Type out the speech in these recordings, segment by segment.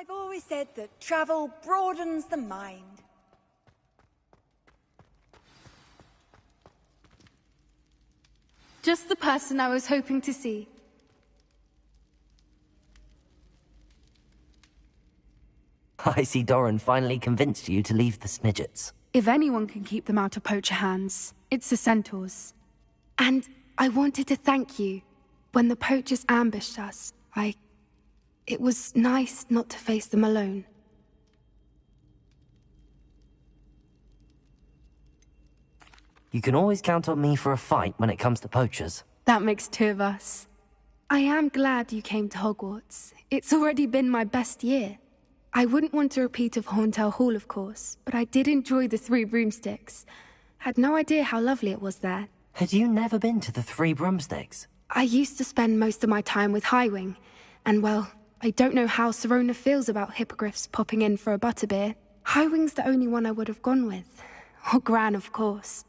I've always said that travel broadens the mind. Just the person I was hoping to see. I see Doran finally convinced you to leave the Snidgets. If anyone can keep them out of poacher hands, it's the centaurs. And I wanted to thank you. When the poachers ambushed us, it was nice not to face them alone. You can always count on me for a fight when it comes to poachers. That makes two of us. I am glad you came to Hogwarts. It's already been my best year. I wouldn't want a repeat of Horntail Hall, of course, but I did enjoy the Three Broomsticks. Had no idea how lovely it was there. Had you never been to the Three Broomsticks? I used to spend most of my time with Highwing, and well, I don't know how Serona feels about hippogriffs popping in for a butterbeer. Highwing's the only one I would have gone with. Or Gran, of course.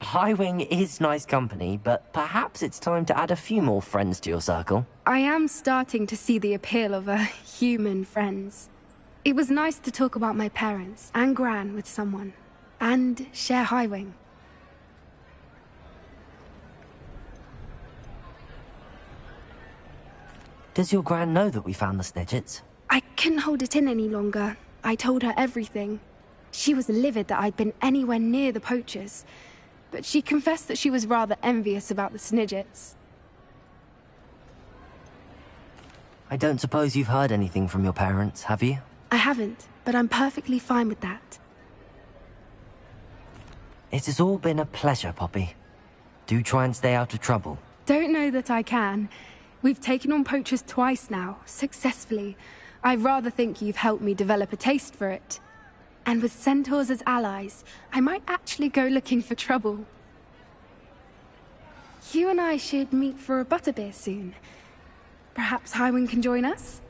Highwing is nice company, but perhaps it's time to add a few more friends to your circle. I am starting to see the appeal of human friends. It was nice to talk about my parents and Gran with someone, and share Highwing. Does your Gran know that we found the Snidgets? I couldn't hold it in any longer. I told her everything. She was livid that I'd been anywhere near the poachers, but she confessed that she was rather envious about the Snidgets. I don't suppose you've heard anything from your parents, have you? I haven't, but I'm perfectly fine with that. It has all been a pleasure, Poppy. Do try and stay out of trouble. Don't know that I can. We've taken on poachers twice now, successfully. I rather think you've helped me develop a taste for it. And with centaurs as allies, I might actually go looking for trouble. You and I should meet for a butterbeer soon. Perhaps Highwing can join us?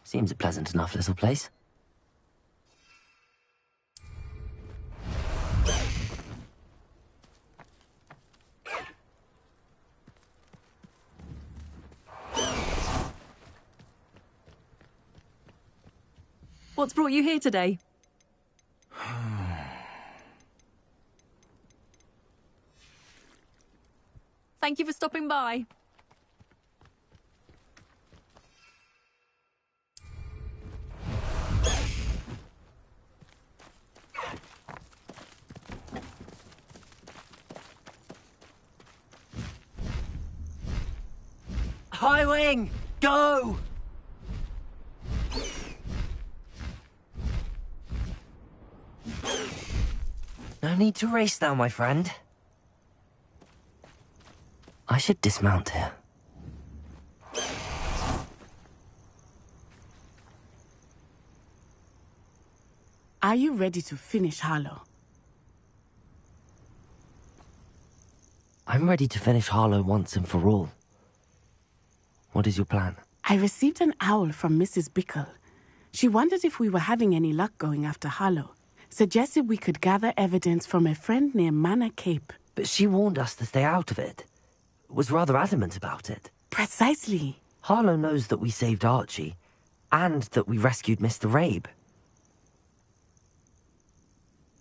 Seems a pleasant enough little place. What's brought you here today? Thank you for stopping by. High Wing! Go! No need to race now, my friend. I should dismount here. Are you ready to finish Harlow? I'm ready to finish Harlow once and for all. What is your plan? I received an owl from Mrs. Bickle. She wondered if we were having any luck going after Harlow. Suggested we could gather evidence from a friend near Manor Cape. But she warned us to stay out of it. Was rather adamant about it. Precisely. Harlow knows that we saved Archie, and that we rescued Mr. Rabe.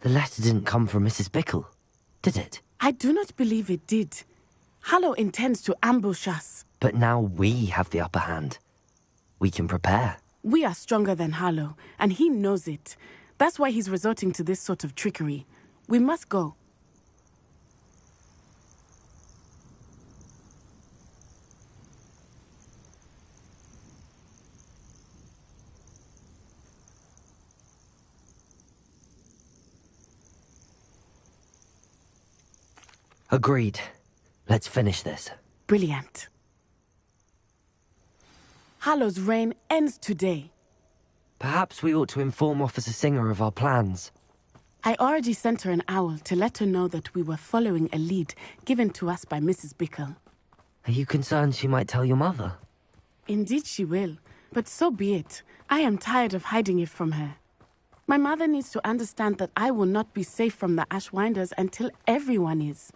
The letter didn't come from Mrs. Bickle, did it? I do not believe it did. Harlow intends to ambush us. But now we have the upper hand. We can prepare. We are stronger than Harlow, and he knows it. That's why he's resorting to this sort of trickery. We must go. Agreed. Let's finish this. Brilliant. Harlow's reign ends today. Perhaps we ought to inform Officer Singer of our plans. I already sent her an owl to let her know that we were following a lead given to us by Mrs. Bickle. Are you concerned she might tell your mother? Indeed she will, but so be it. I am tired of hiding it from her. My mother needs to understand that I will not be safe from the Ashwinders until everyone is.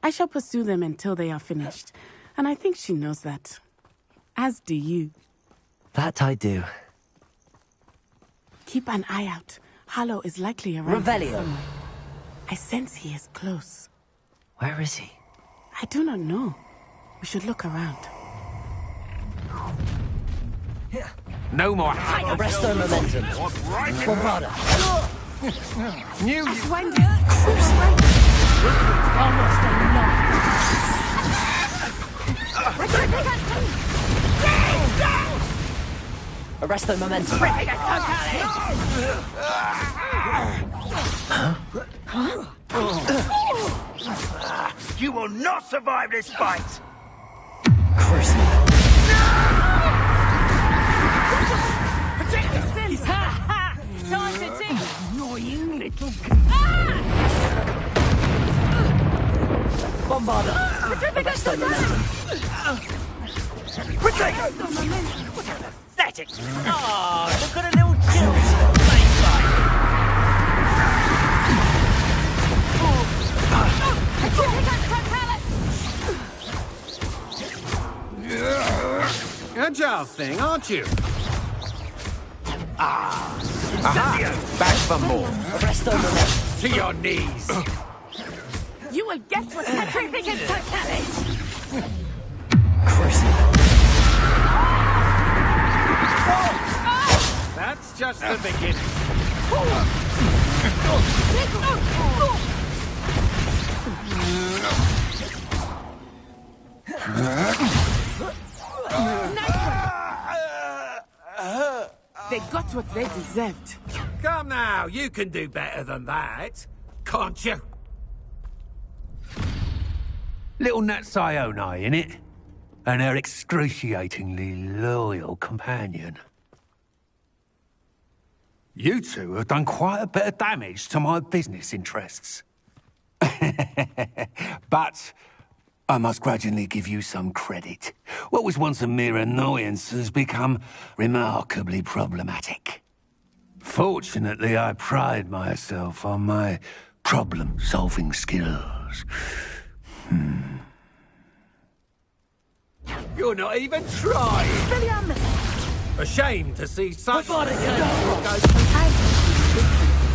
I shall pursue them until they are finished, and I think she knows that. As do you. That I do. Keep an eye out. Harlow is likely around here Revelio. somewhere. I sense he is close. Where is he? I do not know. We should look around. No more. Arresto momentum. Bombarda. New Almost enough. Arresto momentum. You will not survive this fight! Time to think. Annoying little... Bombarda. Arresto momentum. Retreat! What a pathetic... Oh, look at a little children. Agile thing, aren't you? Aha! Back for more. Arresto momentum. To your knees. You will get what everything is That's just the beginning. They got what they deserved. Come now, you can do better than that. Can't you? Little Nat Sione, innit? And her excruciatingly loyal companion. You two have done quite a bit of damage to my business interests. But I must grudgingly give you some credit. What was once a mere annoyance has become remarkably problematic. Fortunately, I pride myself on my problem-solving skills. You're not even trying. William! A shame to see such... I look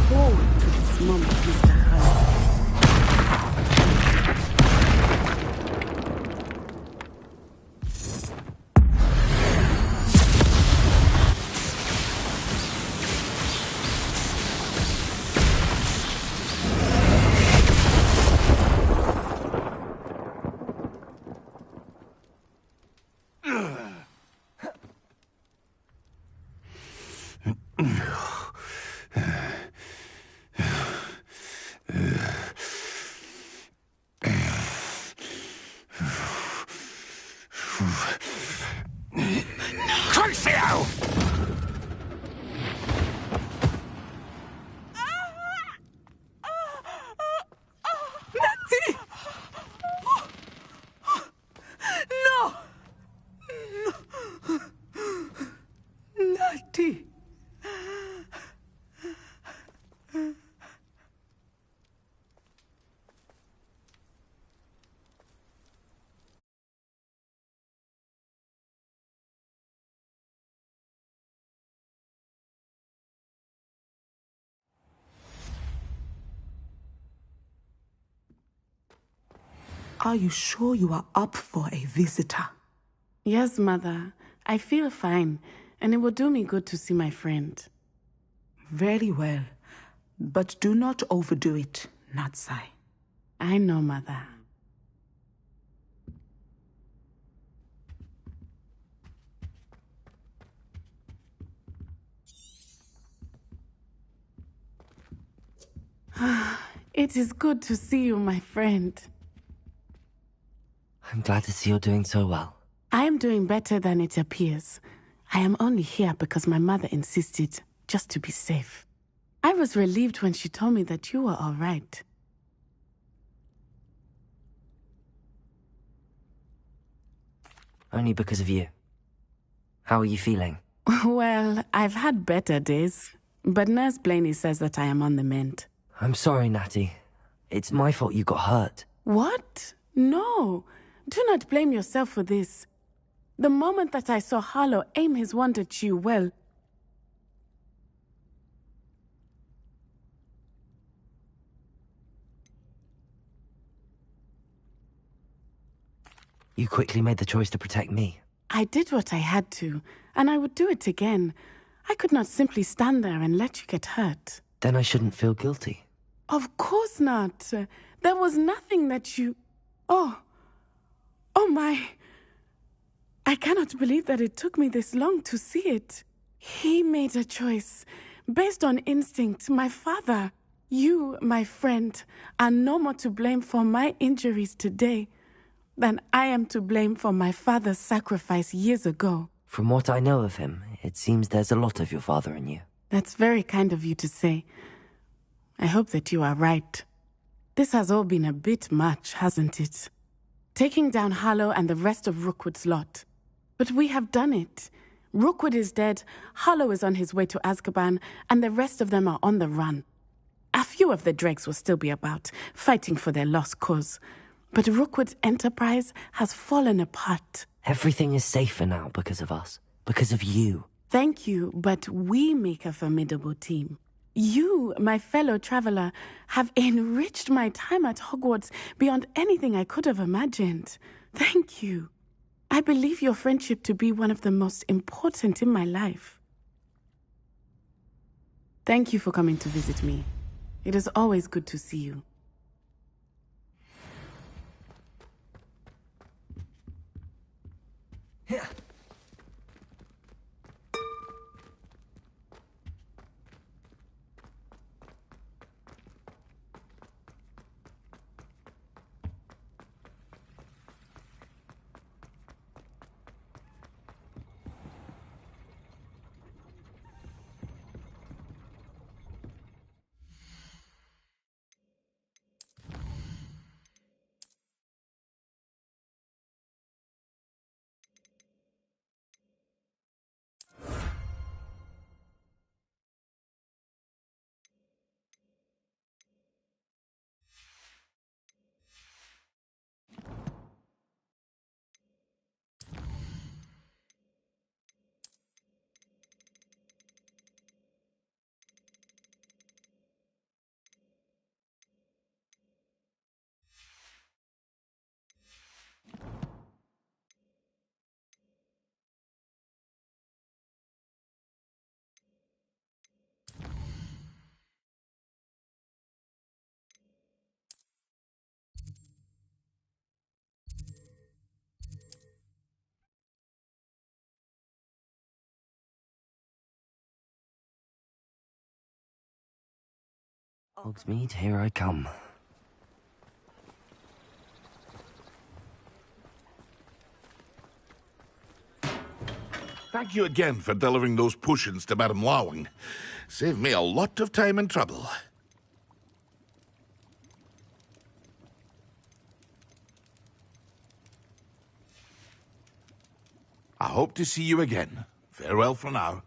forward to this moment, Mr. Hunt. Crucio! No! Natty! Are you sure you are up for a visitor? Yes, Mother. I feel fine, and it will do me good to see my friend. Very well. But do not overdo it, Natsai. I know, Mother. It is good to see you, my friend. I'm glad to see you're doing so well. I am doing better than it appears. I am only here because my mother insisted, just to be safe. I was relieved when she told me that you were all right. Only because of you. How are you feeling? Well, I've had better days, but Nurse Blaney says that I am on the mend. I'm sorry, Natty. It's my fault you got hurt. What? No. Do not blame yourself for this. The moment that I saw Harlow aim his wand at you, well... You quickly made the choice to protect me. I did what I had to, and I would do it again. I could not simply stand there and let you get hurt. Then I shouldn't feel guilty. Of course not. There was nothing that you... Oh my... I cannot believe that it took me this long to see it. He made a choice, based on instinct. My father, you, my friend, are no more to blame for my injuries today than I am to blame for my father's sacrifice years ago. From what I know of him, it seems there's a lot of your father in you. That's very kind of you to say. I hope that you are right. This has all been a bit much, hasn't it? Taking down Harlow and the rest of Rookwood's lot. But we have done it. Rookwood is dead, Harlow is on his way to Azkaban, and the rest of them are on the run. A few of the dregs will still be about, fighting for their lost cause. But Rookwood's enterprise has fallen apart. Everything is safer now because of us. Because of you. Thank you, but we make a formidable team. You, my fellow traveler, have enriched my time at Hogwarts beyond anything I could have imagined. Thank you. I believe your friendship to be one of the most important in my life. Thank you for coming to visit me. It is always good to see you. Hogsmeade, here I come. Thank you again for delivering those potions to Madame Lawing. Saved me a lot of time and trouble. I hope to see you again. Farewell for now.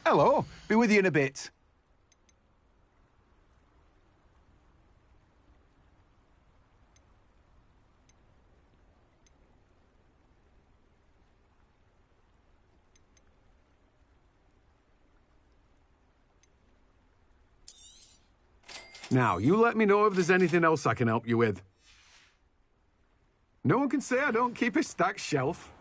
Hello. Be with you in a bit. Now, you let me know if there's anything else I can help you with. No one can say I don't keep a stacked shelf.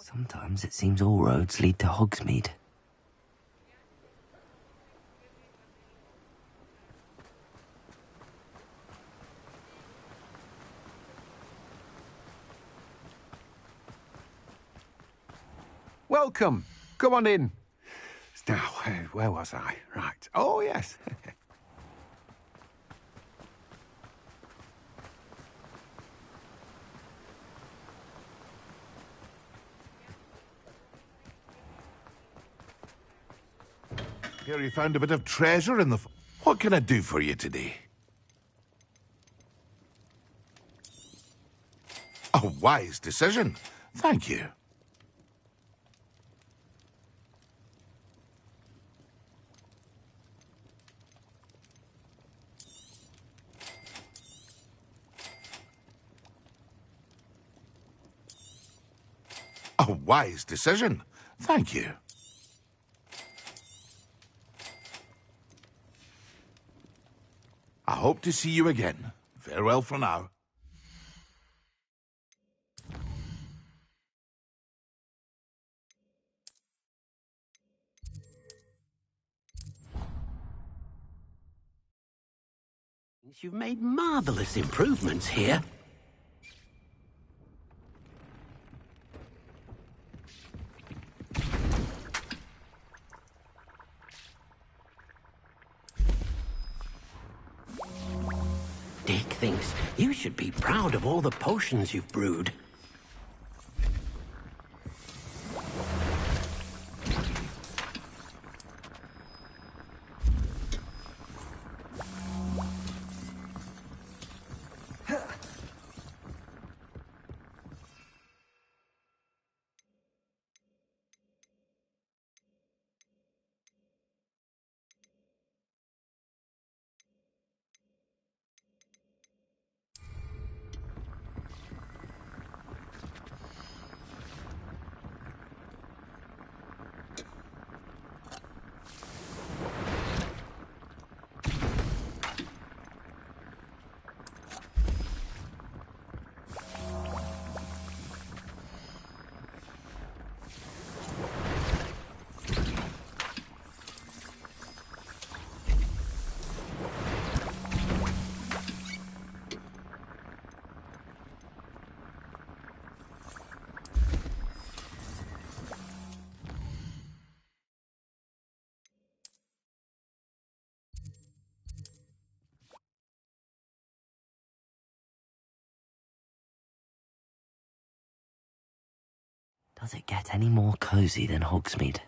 Sometimes it seems all roads lead to Hogsmeade. Welcome. Come on in. Now, where was I? Right. Oh, yes. Here you found a bit of treasure in the... What can I do for you today? A wise decision. Thank you. A wise decision. Thank you. I hope to see you again. Farewell for now. You've made marvelous improvements here. Dick thinks you should be proud of all the potions you've brewed. Does it get any more cozy than Hogsmeade?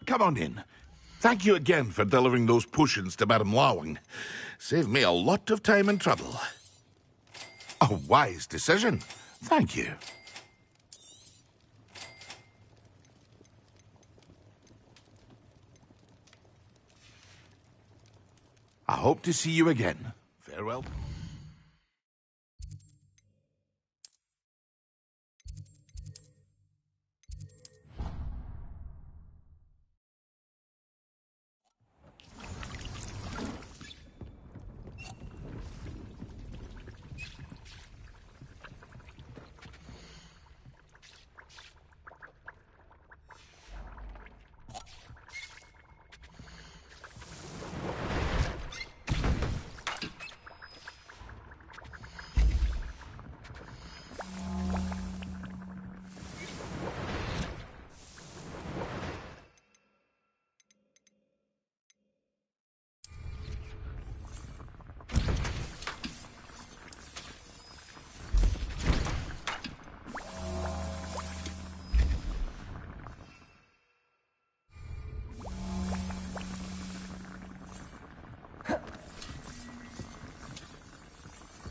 Come on in. Thank you again for delivering those potions to Madame Lawing. Saved me a lot of time and trouble. A wise decision. Thank you. I hope to see you again. Farewell.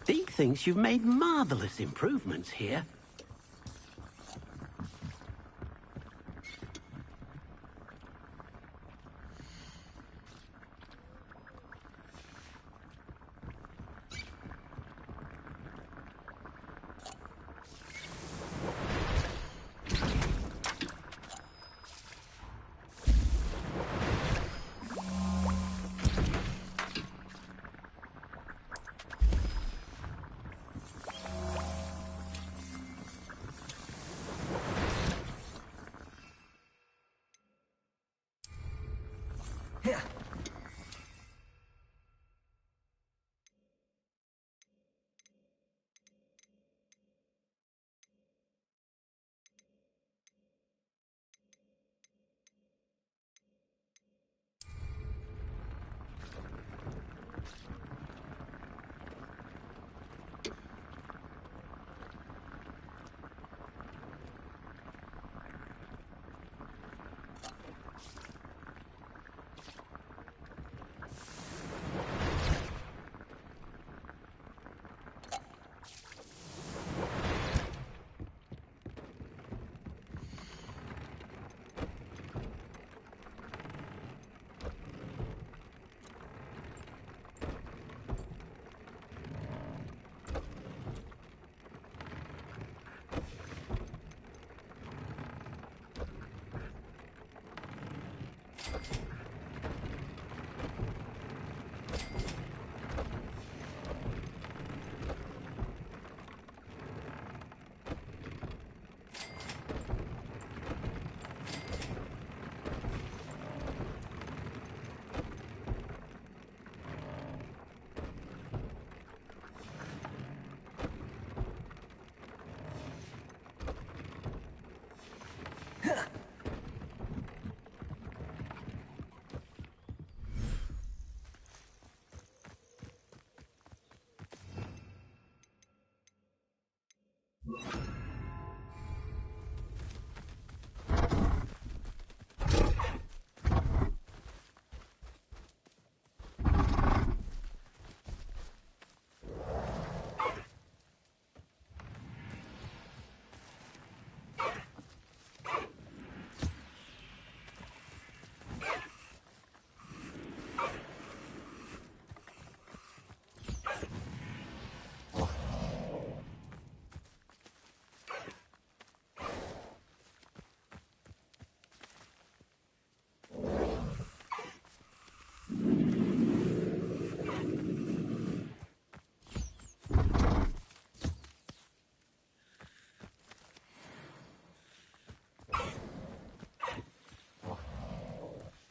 Deke thinks you've made marvelous improvements here.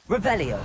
Revelio.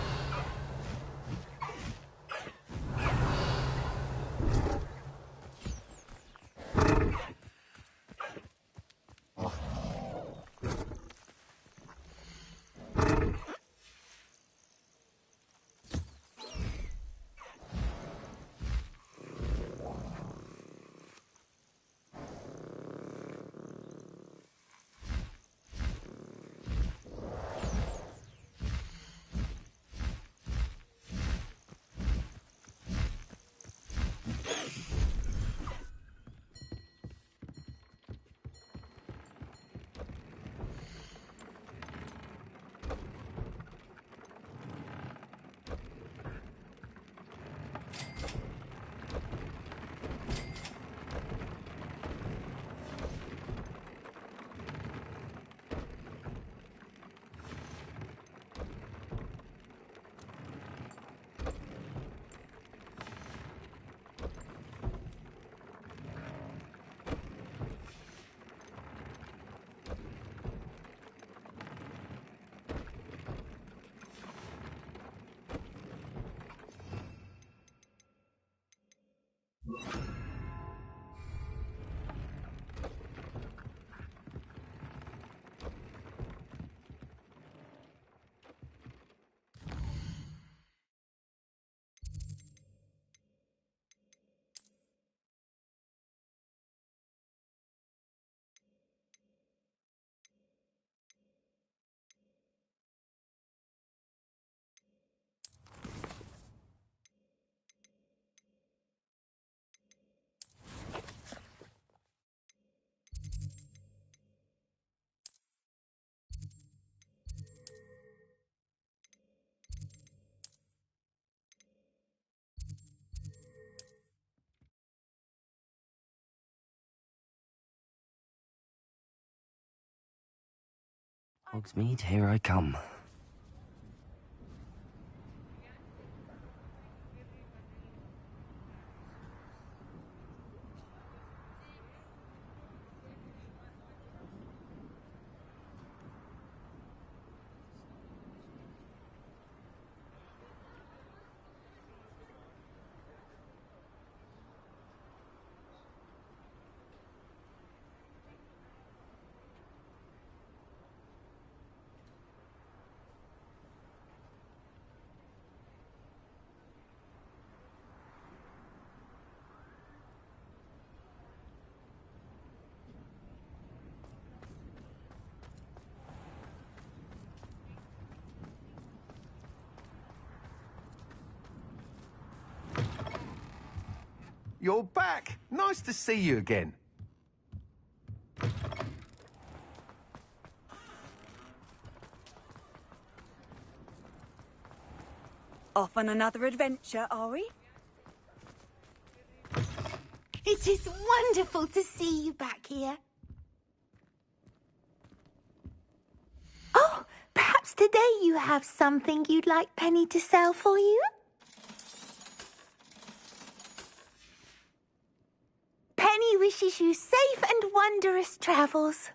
Hogsmeade, here I come. You're back. Nice to see you again. Off on another adventure, are we? It is wonderful to see you back here. Oh, perhaps today you have something you'd like Penny to sell for you? Penny wishes you safe and wondrous travels.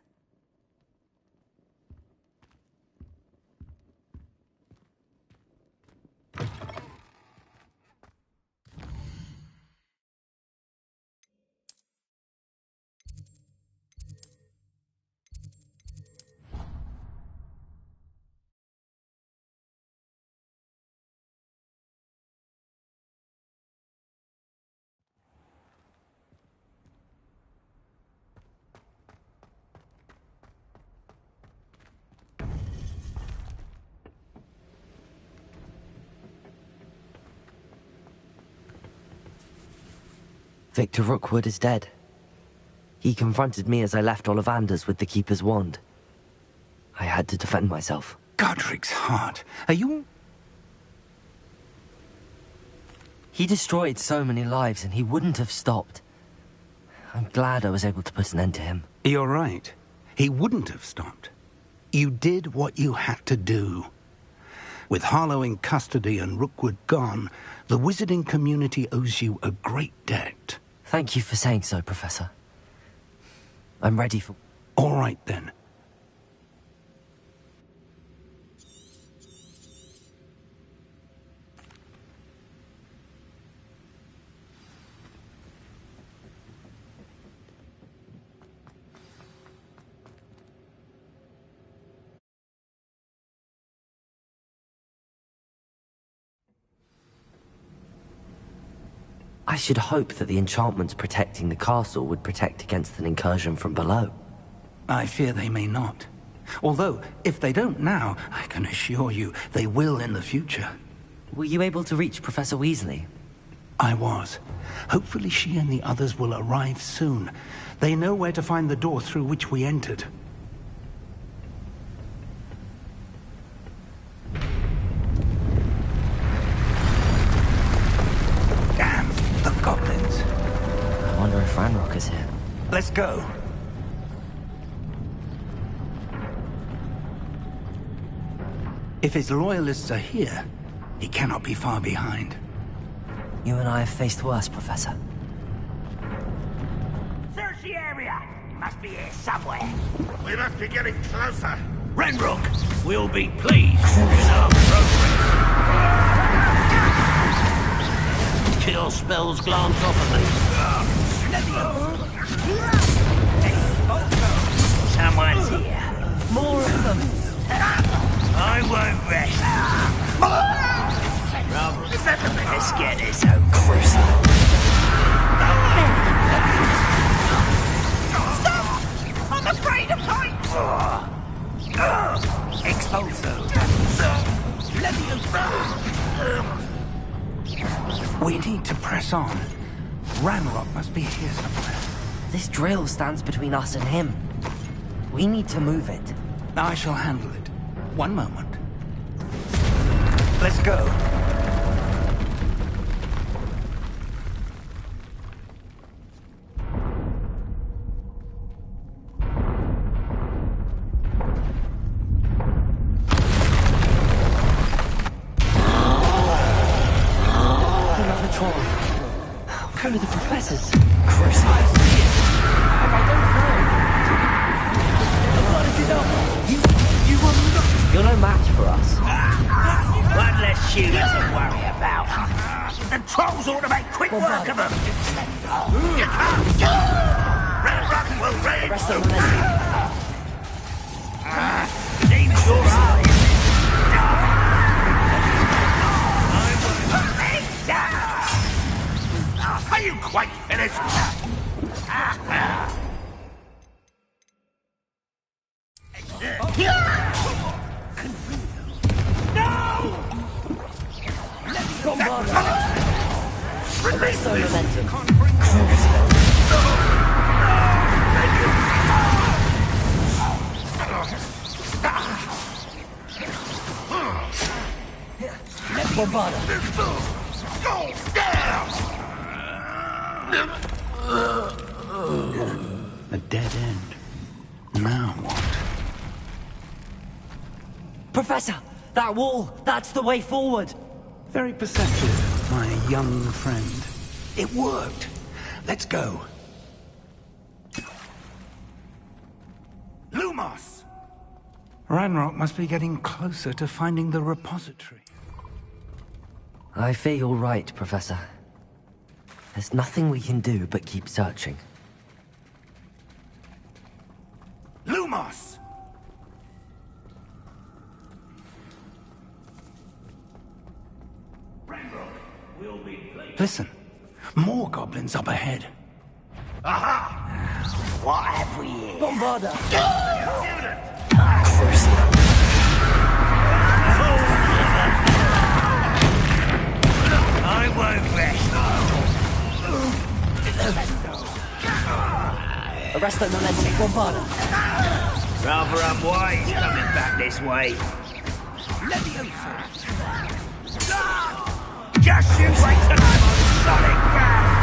Victor Rookwood is dead. He confronted me as I left Ollivander's with the Keeper's wand. I had to defend myself. Godric's heart. Are you... He destroyed so many lives and he wouldn't have stopped. I'm glad I was able to put an end to him. You're right. He wouldn't have stopped. You did what you had to do. With Harlow in custody and Rookwood gone, the wizarding community owes you a great debt. Thank you for saying so, Professor. I'm ready for... All right, then. I should hope that the enchantments protecting the castle would protect against an incursion from below. I fear they may not. Although, if they don't now, I can assure you they will in the future. Were you able to reach Professor Weasley? I was. Hopefully she and the others will arrive soon. They know where to find the door through which we entered. Damn, the goblins. I wonder if Ranrock is here. Let's go. If his loyalists are here, he cannot be far behind. You and I have faced worse, Professor. Search the area! He must be here somewhere. We must be getting closer. Ranrock will be pleased with our progress. Kill spells glance off of me. Someone's here. More of them. I won't rest. Let's get this over. Crucial. Stop! I'm afraid of heights! Expulso. We need to press on. Ranrock must be here somewhere. This drill stands between us and him. We need to move it. I shall handle it. One moment. Let's go. one of the professors. You're no match for us. One less shooter to worry about. The trolls ought to make quick work of them. You can't go! Red Rock will raid. Arrest them, men. Seems your eyes. Are you quite finished? Arrest them, momentum. Bombarda. A dead end. Now what? Professor, that wall, that's the way forward. Very perceptive, my young friend. It worked. Let's go. Lumos! Ranrock must be getting closer to finding the repository. I fear you're right, Professor. There's nothing we can do but keep searching. Lumos! Listen, more goblins up ahead. Aha! What have we here? Bombarda! I won't rest. Arrest them, momentum. Bombarda! Rather unwise coming back this way. Just you wait till I'm on solid ground!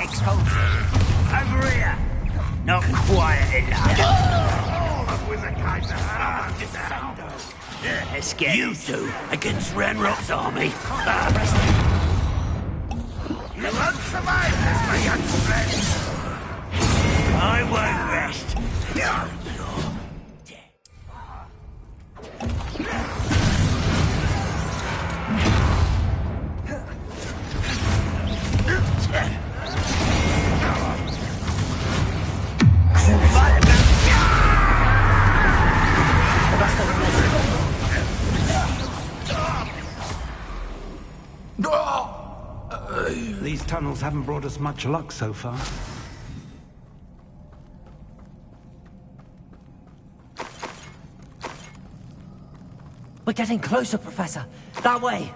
Expulsive. Over here. Not quiet enough. Let's get you two against Ranrock's army. You won't survive this, my young friend. I won't rest. You're dead. These tunnels haven't brought us much luck so far. We're getting closer, Professor. That way.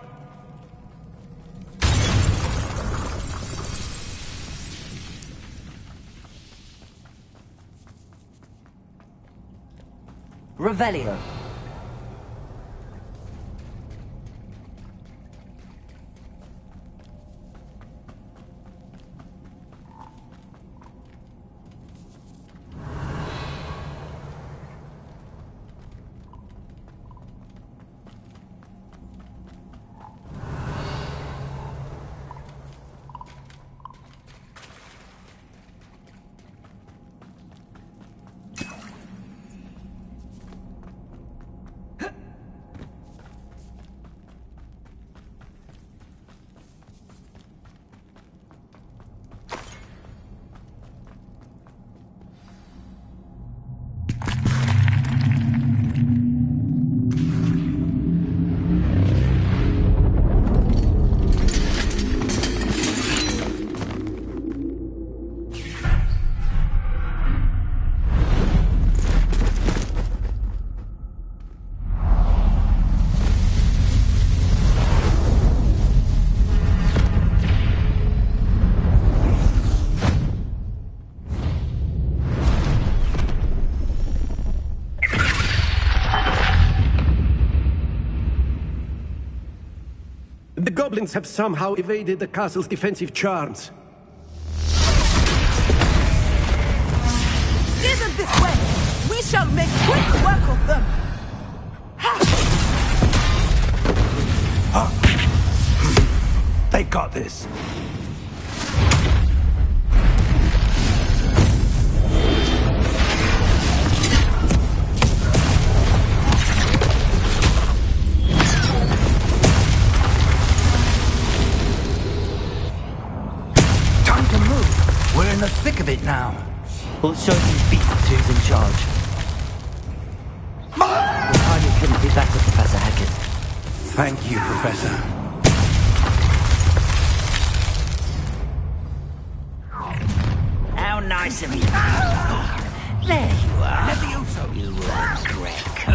Revelio. The goblins have somehow evaded the castle's defensive charms. Steer them this way! We shall make quick work of them! Ha! this. Time to move. We're in the thick of it now. We'll show these beasts who's in charge. Your timing couldn't be better, Professor Hackett. Thank you, Professor. How nice of you. There you are. Levioso. You old crick.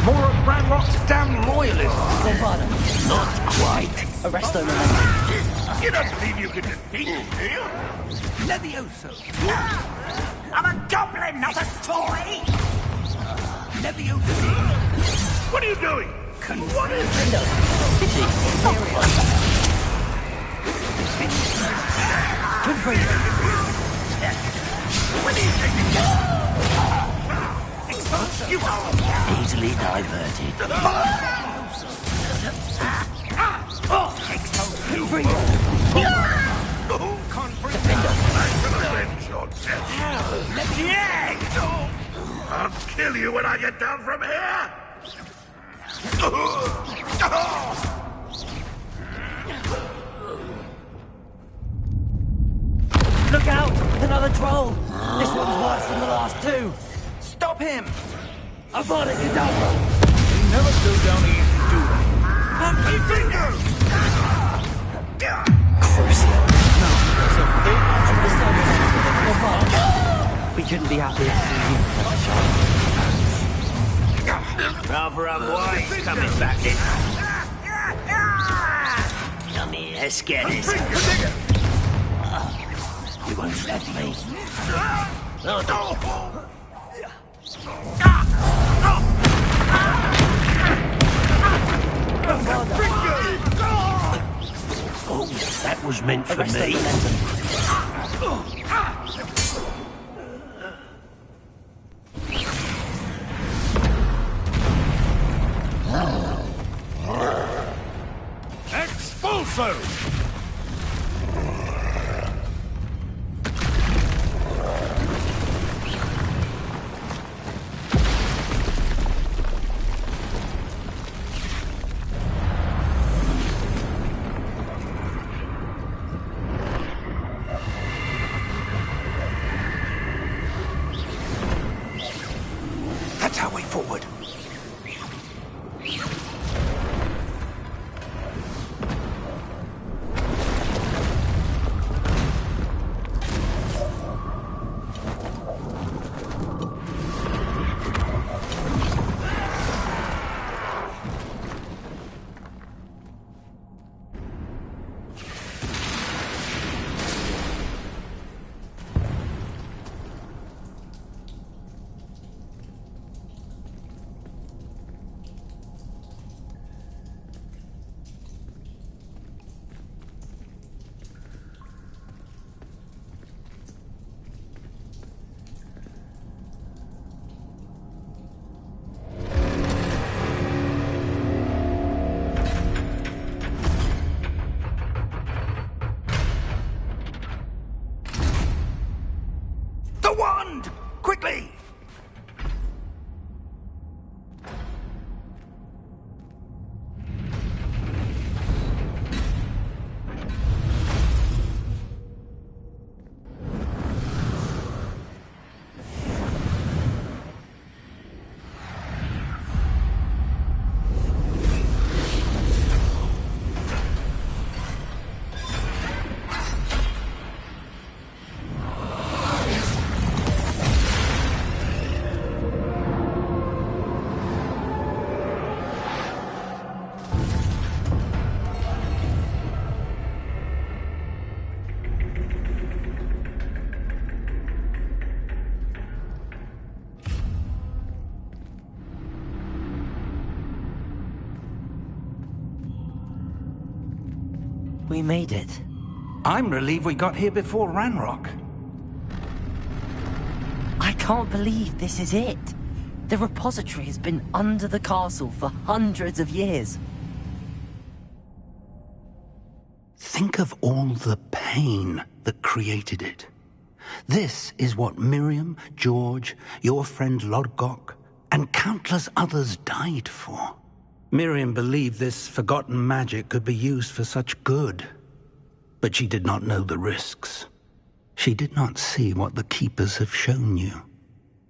More of Ranrock's damn loyalists. Not quite. Arresto momentum. You don't believe you can defeat me, do you? Levioso. I'm a goblin, not a toy. Levioso. What are you doing? What is it? Good for you. What do you think? You are easily diverted. Good for you. I'll kill you when I get down from here! Look out! Another troll! This one's worse than the last two! Stop him! Avada Kedavra! They never go down easy, do they? Monkey finger! Crucio. No, there's a fake We couldn't be happier to see you, Professor Sharp. Rather unwise coming back in. Come here, let's get this. You won't let me. Oh, that was meant for me. Expulso! That's our way forward. The wand! Quickly! We made it. I'm relieved we got here before Ranrock. I can't believe this is it. The repository has been under the castle for hundreds of years. Think of all the pain that created it. This is what Miriam, George, your friend Lodgok, and countless others died for. Miriam believed this forgotten magic could be used for such good. But she did not know the risks. She did not see what the Keepers have shown you.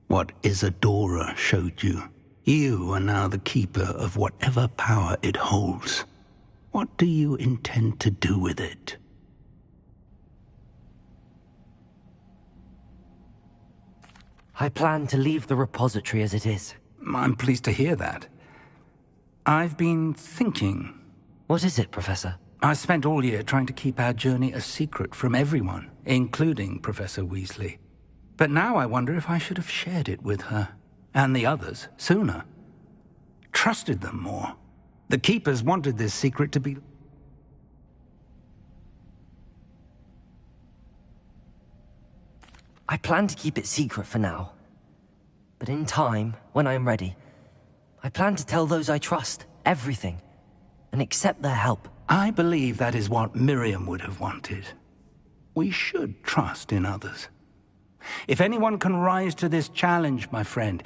What Isadora showed you. You are now the Keeper of whatever power it holds. What do you intend to do with it? I plan to leave the repository as it is. I'm pleased to hear that. I've been thinking. What is it, Professor? I spent all year trying to keep our journey a secret from everyone, including Professor Weasley. But now I wonder if I should have shared it with her, and the others, sooner. Trusted them more. The Keepers wanted this secret to be... I plan to keep it secret for now. But in time, when I am ready, I plan to tell those I trust everything, and accept their help. I believe that is what Miriam would have wanted. We should trust in others. If anyone can rise to this challenge, my friend...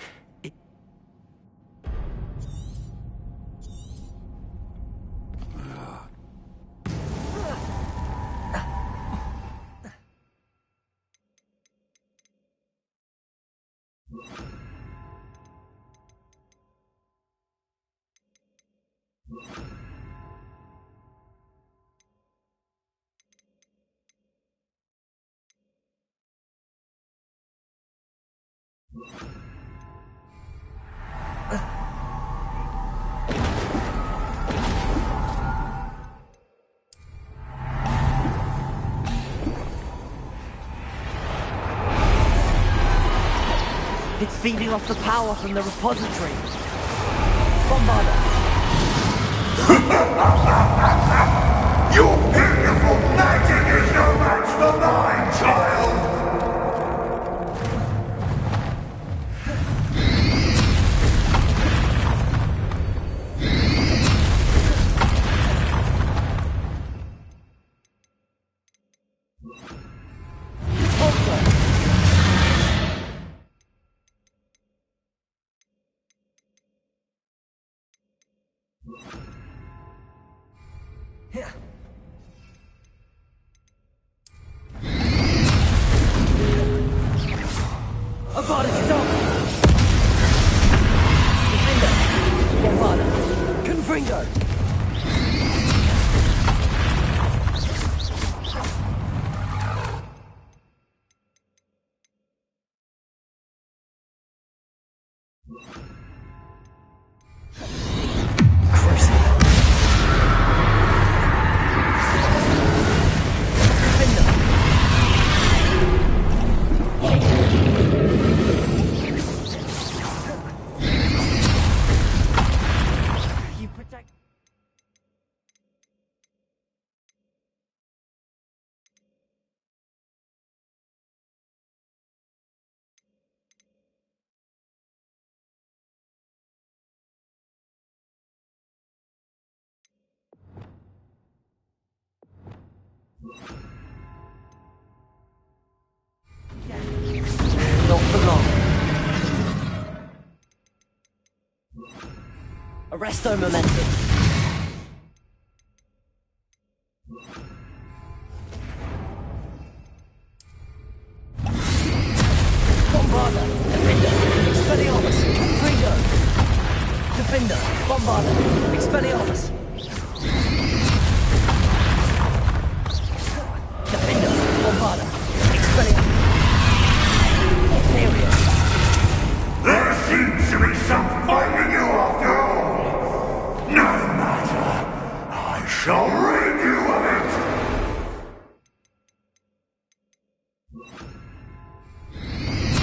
It's feeding off the power from the repository. Bombarda! Your beautiful magic is no match for mine, child! Not for long. Arresto momentum. Bombarda. Defender. Expelliarmus. Confringo. Defender. Bombarda. Expelliarmus. Defender. Bombarda. Expelliarmus. There seems to be some fight in you after all. No matter. I shall rid you of it.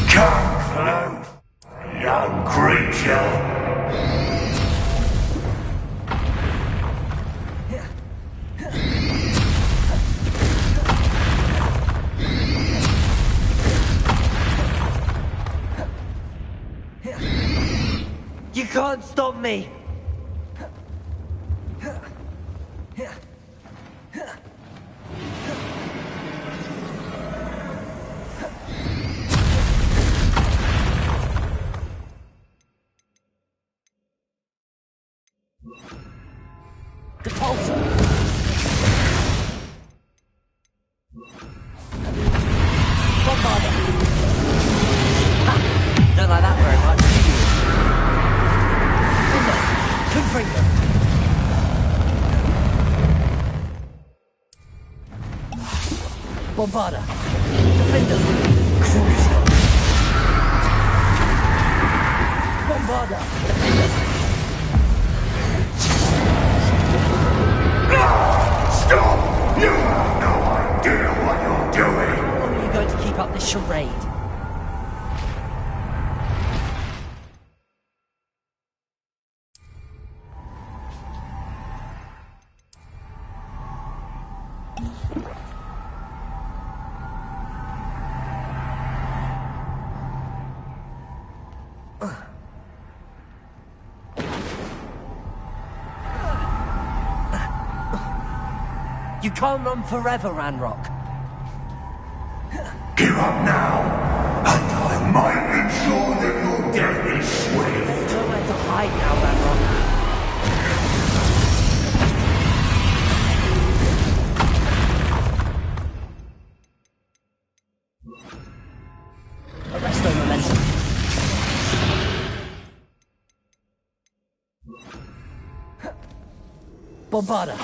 Come close, young creature. You can't stop me! Bombarda. Defender. Crucial. Bombarda. Defender. Stop! You have no idea what you're doing! How long are you going to keep up this charade? You can't run forever, Ranrock. Give up now, and I might ensure that your death is swift. There's nowhere to hide now, Ranrock. Arresto momentum. Bombarda.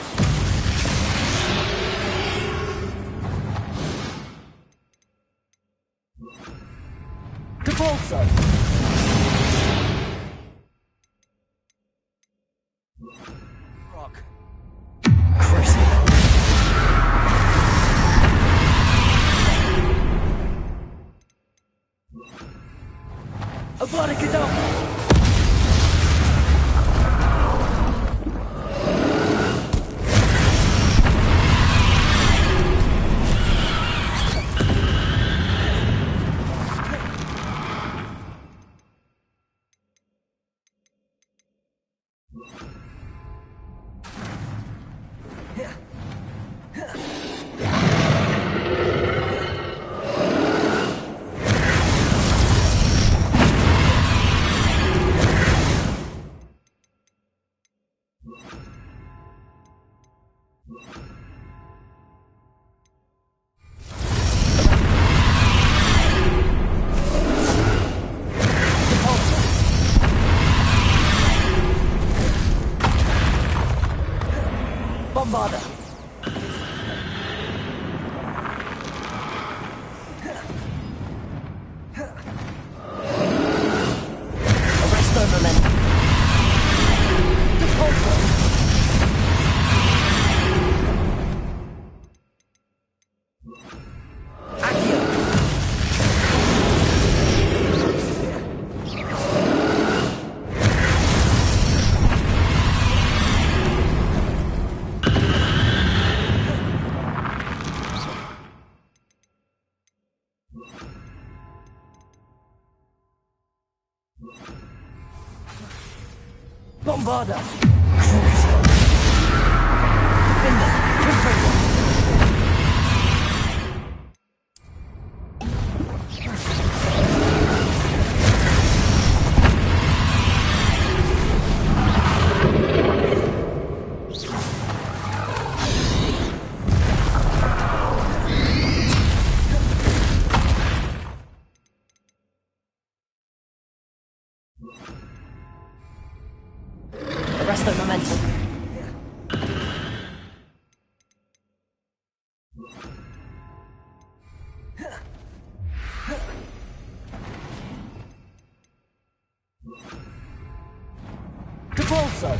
Devolso. Rock. Crucial. Abracadabra. Bombarda. Arresto momentum. Devolso. Accio. Bombarda. Crucial. Defender. Defender. Arresto momentum. Devolso.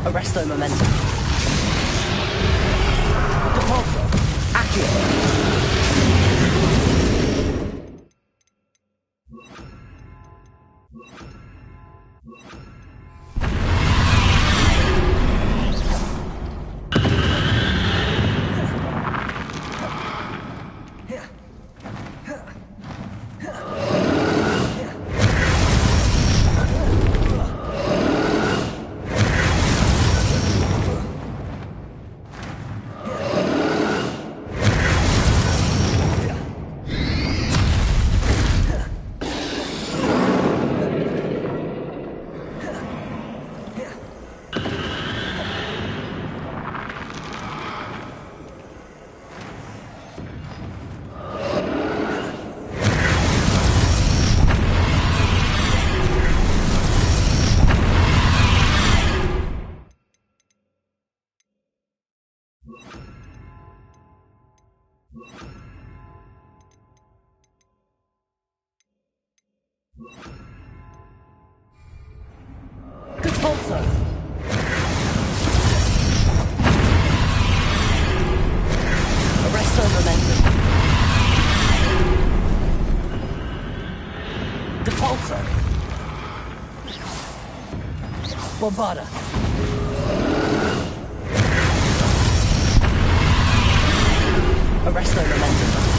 Arresto momentum. Devolso. Accio. Repulsor! Arresto momentum. Repulsor! Bombarda! Arresto momentum.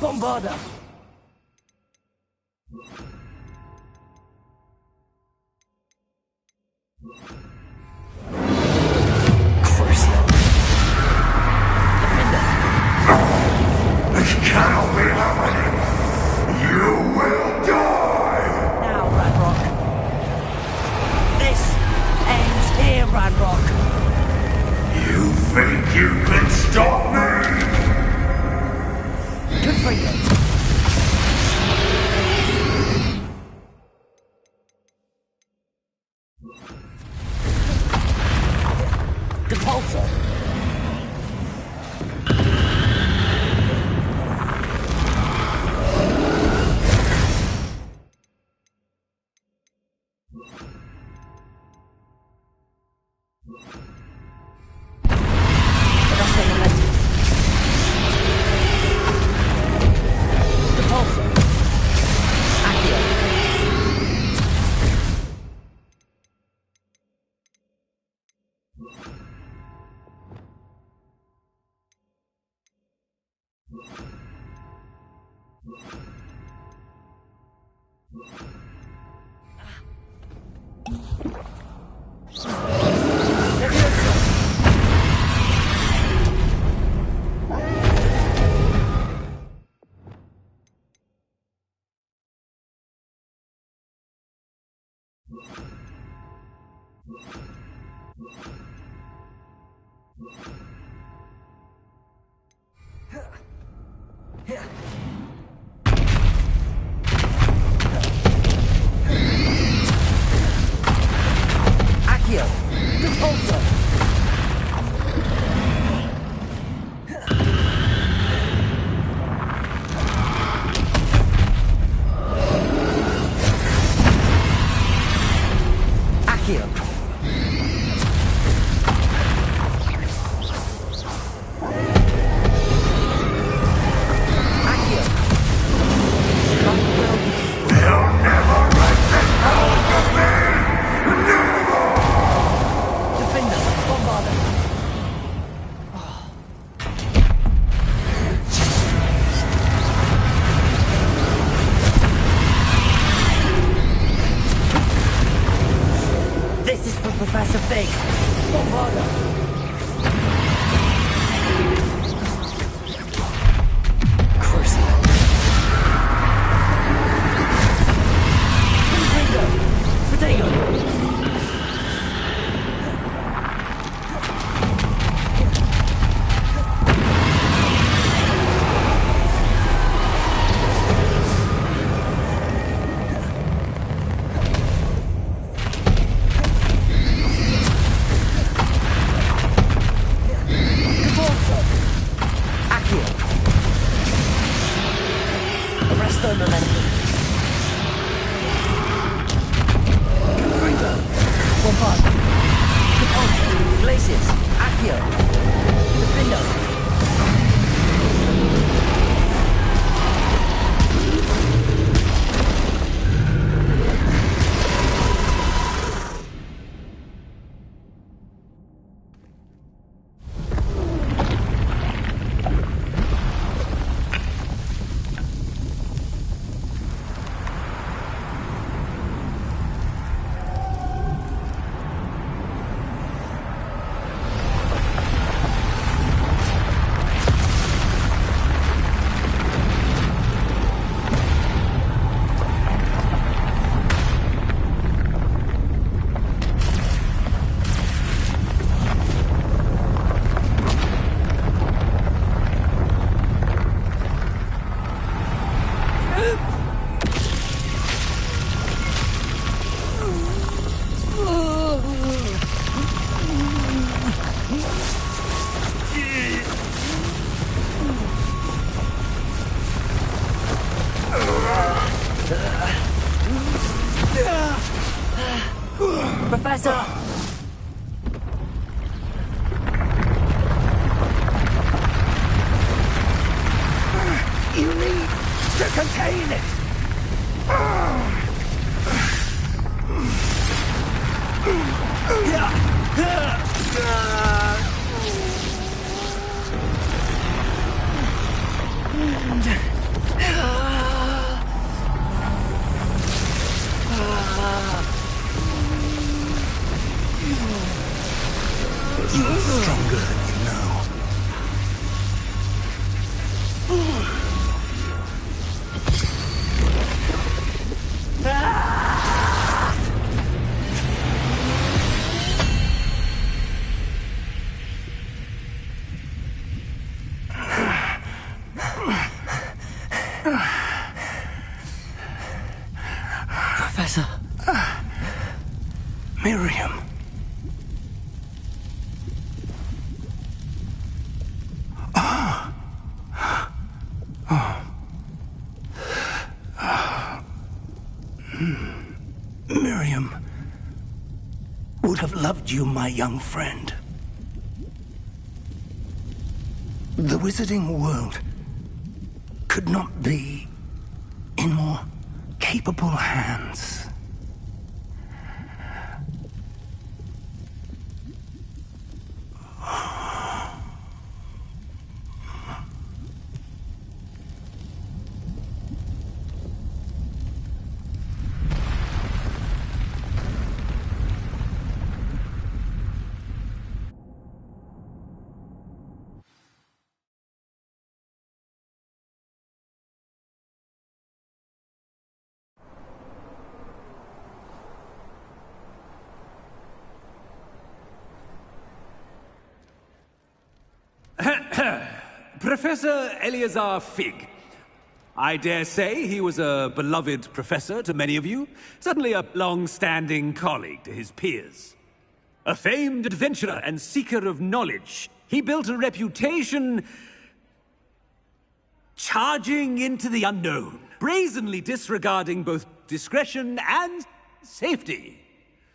Bombarda! Crucio! Defender! This cannot be happening! You will die! Now, Ranrock. This ends here, Ranrock. You think you can stop me? Confringo! Repulsor! Accio! Repulsor! Accio! This is for Professor Fig. Bombarda. Crucio. Confringo. Potato. Professor! You need to contain it! You're stronger than you know. Professor. Miriam. Miriam would have loved you, my young friend. The wizarding world could not be in more capable hands. Professor Eleazar Fig. I dare say he was a beloved professor to many of you, certainly a long-standing colleague to his peers. A famed adventurer and seeker of knowledge, he built a reputation charging into the unknown, brazenly disregarding both discretion and safety,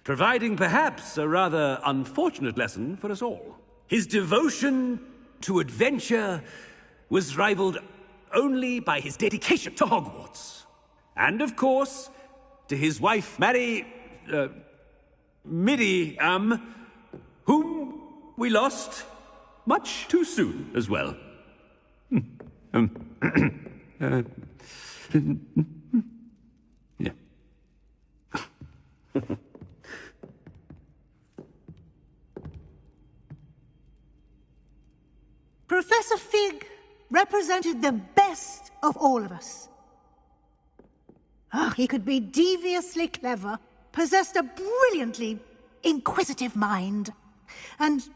providing perhaps a rather unfortunate lesson for us all. His devotion to adventure was rivaled only by his dedication to Hogwarts. And of course, to his wife, Midi, whom we lost much too soon as well. Yeah. Professor Fig represented the best of all of us. He could be deviously clever, possessed a brilliantly inquisitive mind, and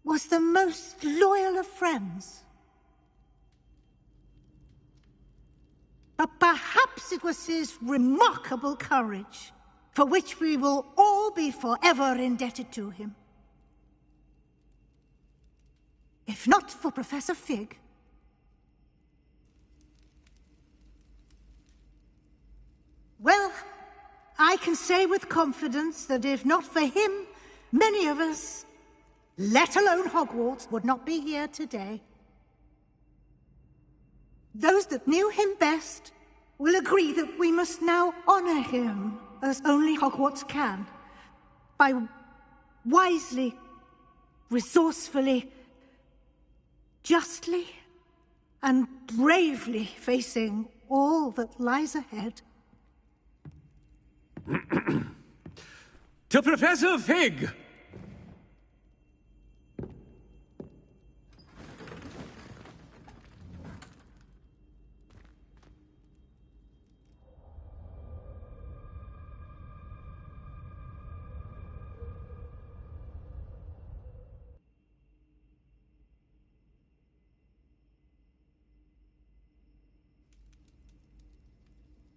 was the most loyal of friends. But perhaps it was his remarkable courage, for which we will all be forever indebted to him. If not for Professor Fig, well, I can say with confidence that if not for him, many of us, let alone Hogwarts, would not be here today. Those that knew him best will agree that we must now honor him as only Hogwarts can, by wisely, resourcefully, justly and bravely facing all that lies ahead. To Professor Fig!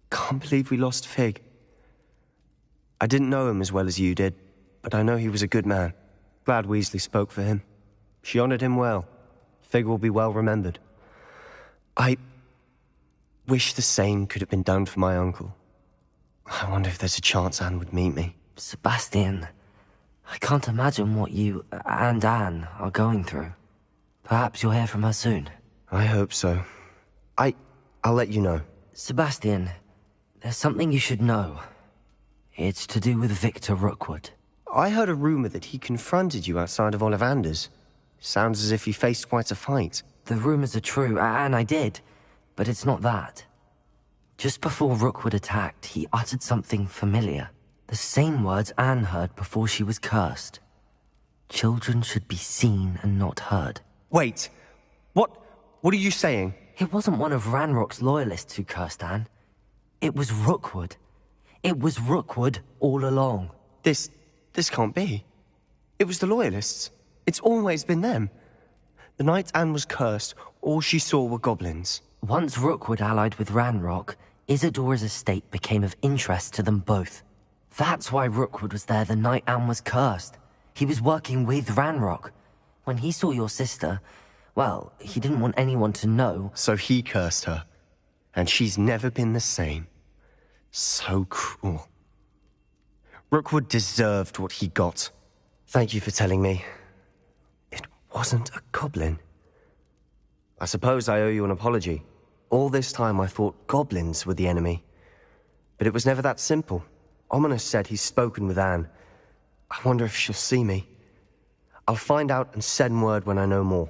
Can't believe we lost Fig. I didn't know him as well as you did, but I know he was a good man. Glad Weasley spoke for him. She honored him well. Fig will be well remembered. I wish the same could have been done for my uncle. I wonder if there's a chance Anne would meet me. Sebastian, I can't imagine what you and Anne are going through. Perhaps you'll hear from her soon. I hope so. I'll let you know. Sebastian, there's something you should know. It's to do with Victor Rookwood. I heard a rumor that he confronted you outside of Ollivander's. Sounds as if he faced quite a fight. The rumors are true, and I did, but it's not that. Just before Rookwood attacked, he uttered something familiar. The same words Anne heard before she was cursed. Children should be seen and not heard. Wait, what are you saying? It wasn't one of Ranrock's loyalists who cursed Anne. It was Rookwood. It was Rookwood all along. This can't be. It was the loyalists. It's always been them. The night Anne was cursed, all she saw were goblins. Once Rookwood allied with Ranrock, Isadora's estate became of interest to them both. That's why Rookwood was there the night Anne was cursed. He was working with Ranrock. When he saw your sister, well, he didn't want anyone to know. So he cursed her. And she's never been the same. So cruel. Rookwood deserved what he got. Thank you for telling me. It wasn't a goblin. I suppose I owe you an apology. All this time I thought goblins were the enemy. But it was never that simple. Ominous said he's spoken with Anne. I wonder if she'll see me. I'll find out and send word when I know more.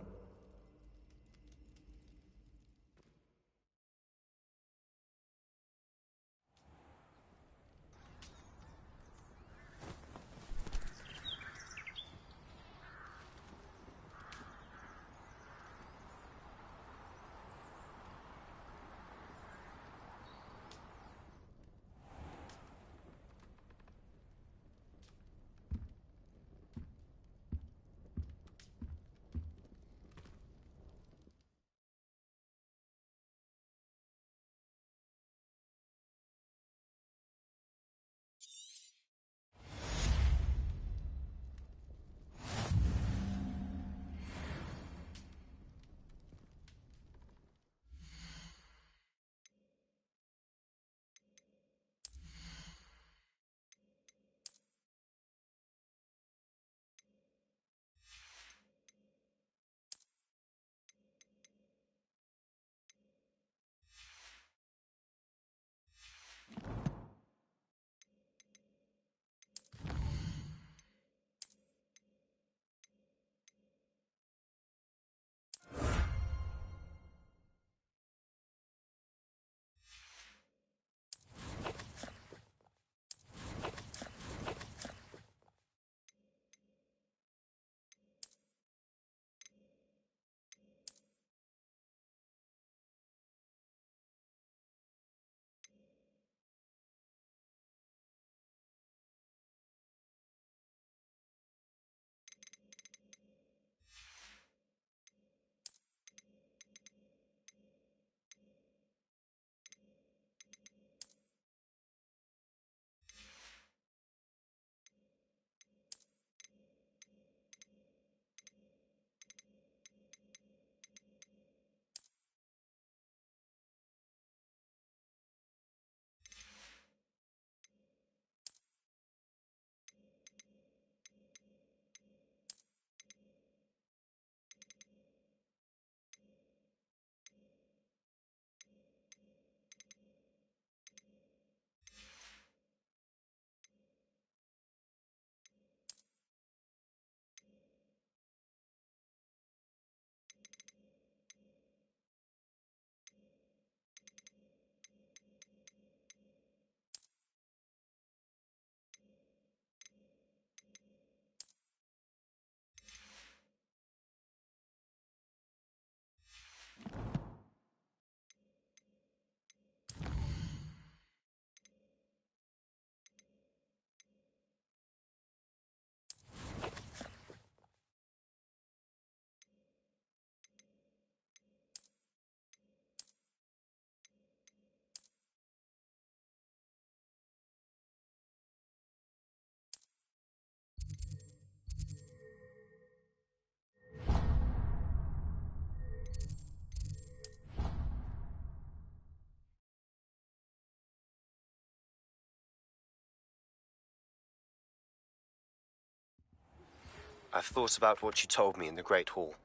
I've thought about what you told me in the Great Hall.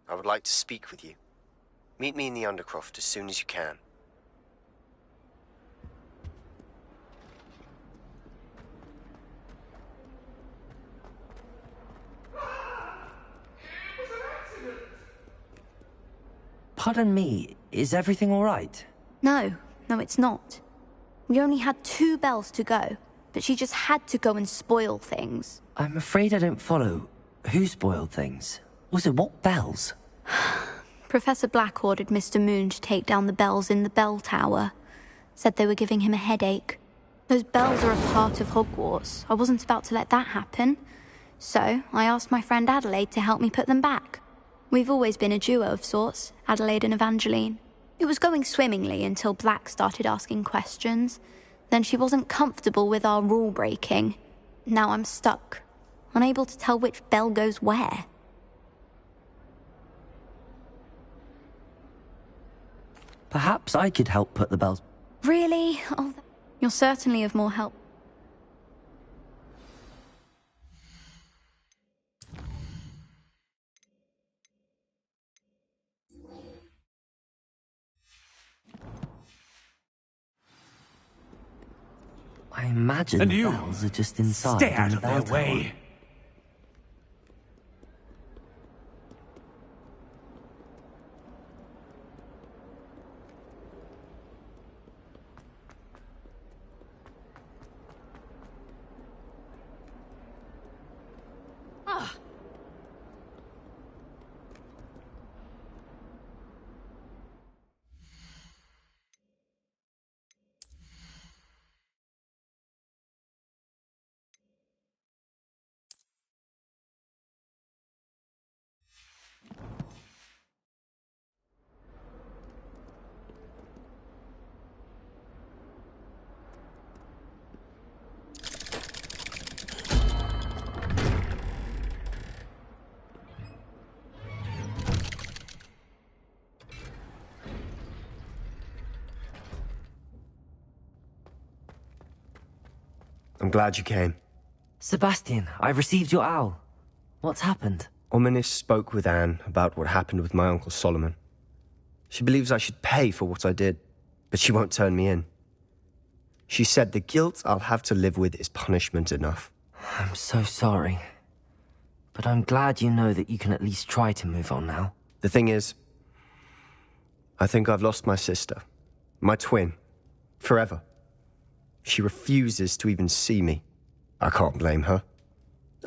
I would like to speak with you. Meet me in the Undercroft as soon as you can. Pardon me, is everything all right? No, it's not. We only had 2 bells to go, but she just had to go and spoil things. I'm afraid I don't follow. Who spoiled things? Also, what bells? Professor Black ordered Mr. Moon to take down the bells in the bell tower. Said they were giving him a headache. Those bells are a part of Hogwarts. I wasn't about to let that happen. So, I asked my friend Adelaide to help me put them back. We've always been a duo of sorts, Adelaide and Evangeline. It was going swimmingly until Black started asking questions. Then she wasn't comfortable with our rule breaking. Now I'm stuck, unable to tell which bell goes where. Perhaps I could help put the bells... Really? Oh, you're certainly of more help. I imagine And the you, bells are just inside stay in out the of bell their tower. way. I'm glad you came. Sebastian, I've received your owl. What's happened? Ominis spoke with Anne about what happened with my Uncle Solomon. She believes I should pay for what I did, but she won't turn me in. She said the guilt I'll have to live with is punishment enough. I'm so sorry. But I'm glad you know that you can at least try to move on now. The thing is, I think I've lost my sister, my twin, forever. She refuses to even see me. I can't blame her.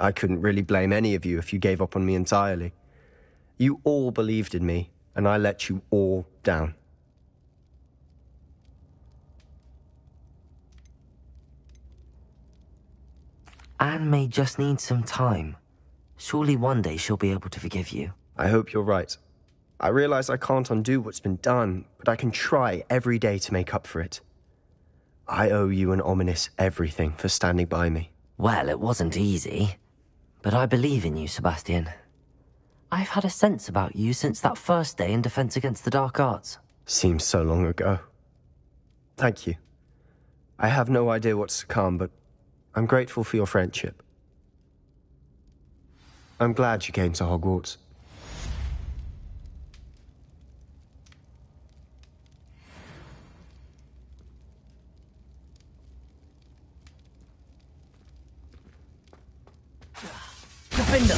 I couldn't really blame any of you if you gave up on me entirely. You all believed in me, and I let you all down. Anne may just need some time. Surely one day she'll be able to forgive you. I hope you're right. I realize I can't undo what's been done, but I can try every day to make up for it. I owe you and Ominis everything for standing by me. Well, it wasn't easy. But I believe in you, Sebastian. I've had a sense about you since that first day in Defense Against the Dark Arts. Seems so long ago. Thank you. I have no idea what's to come, but I'm grateful for your friendship. I'm glad you came to Hogwarts. Defender!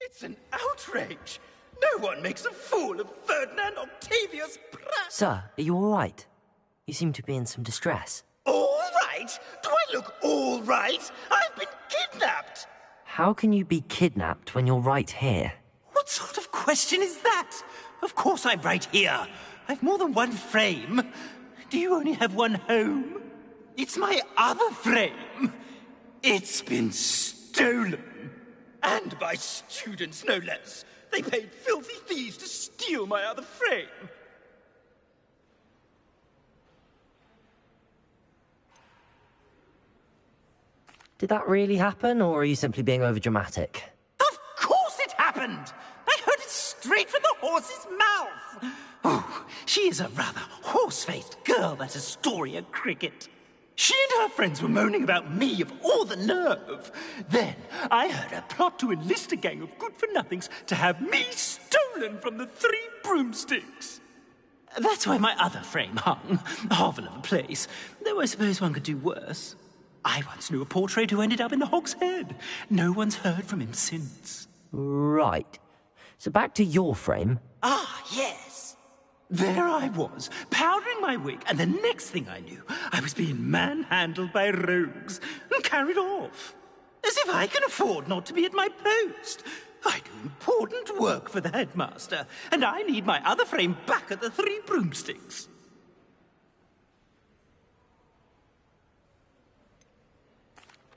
It's an outrage. No one makes a fool of Ferdinand Octavius Pratt. Sir, are you all right? You seem to be in some distress. All right? Do I look all right? I've been kidnapped. How can you be kidnapped when you're right here? What sort of question is that? Of course I'm right here. I've more than one frame. Do you only have one home? It's my other frame. It's been stolen. And by students, no less. They paid filthy thieves to steal my other frame. Did that really happen, or are you simply being overdramatic? Of course it happened! I heard it straight from the horse's mouth! Oh, she is a rather horse-faced girl, that Astoria Cricket. She and her friends were moaning about me of all the nerve. Then I heard her plot to enlist a gang of good-for-nothings to have me stolen from the Three Broomsticks. That's why my other frame hung. A hovel of a place, though I suppose one could do worse. I once knew a portrait who ended up in the Hog's Head. No one's heard from him since. Right. So back to your frame. Ah, yes. There I was, powdering my wig, and the next thing I knew, I was being manhandled by rogues and carried off. As if I can afford not to be at my post. I do important work for the headmaster, and I need my other frame back at the Three Broomsticks.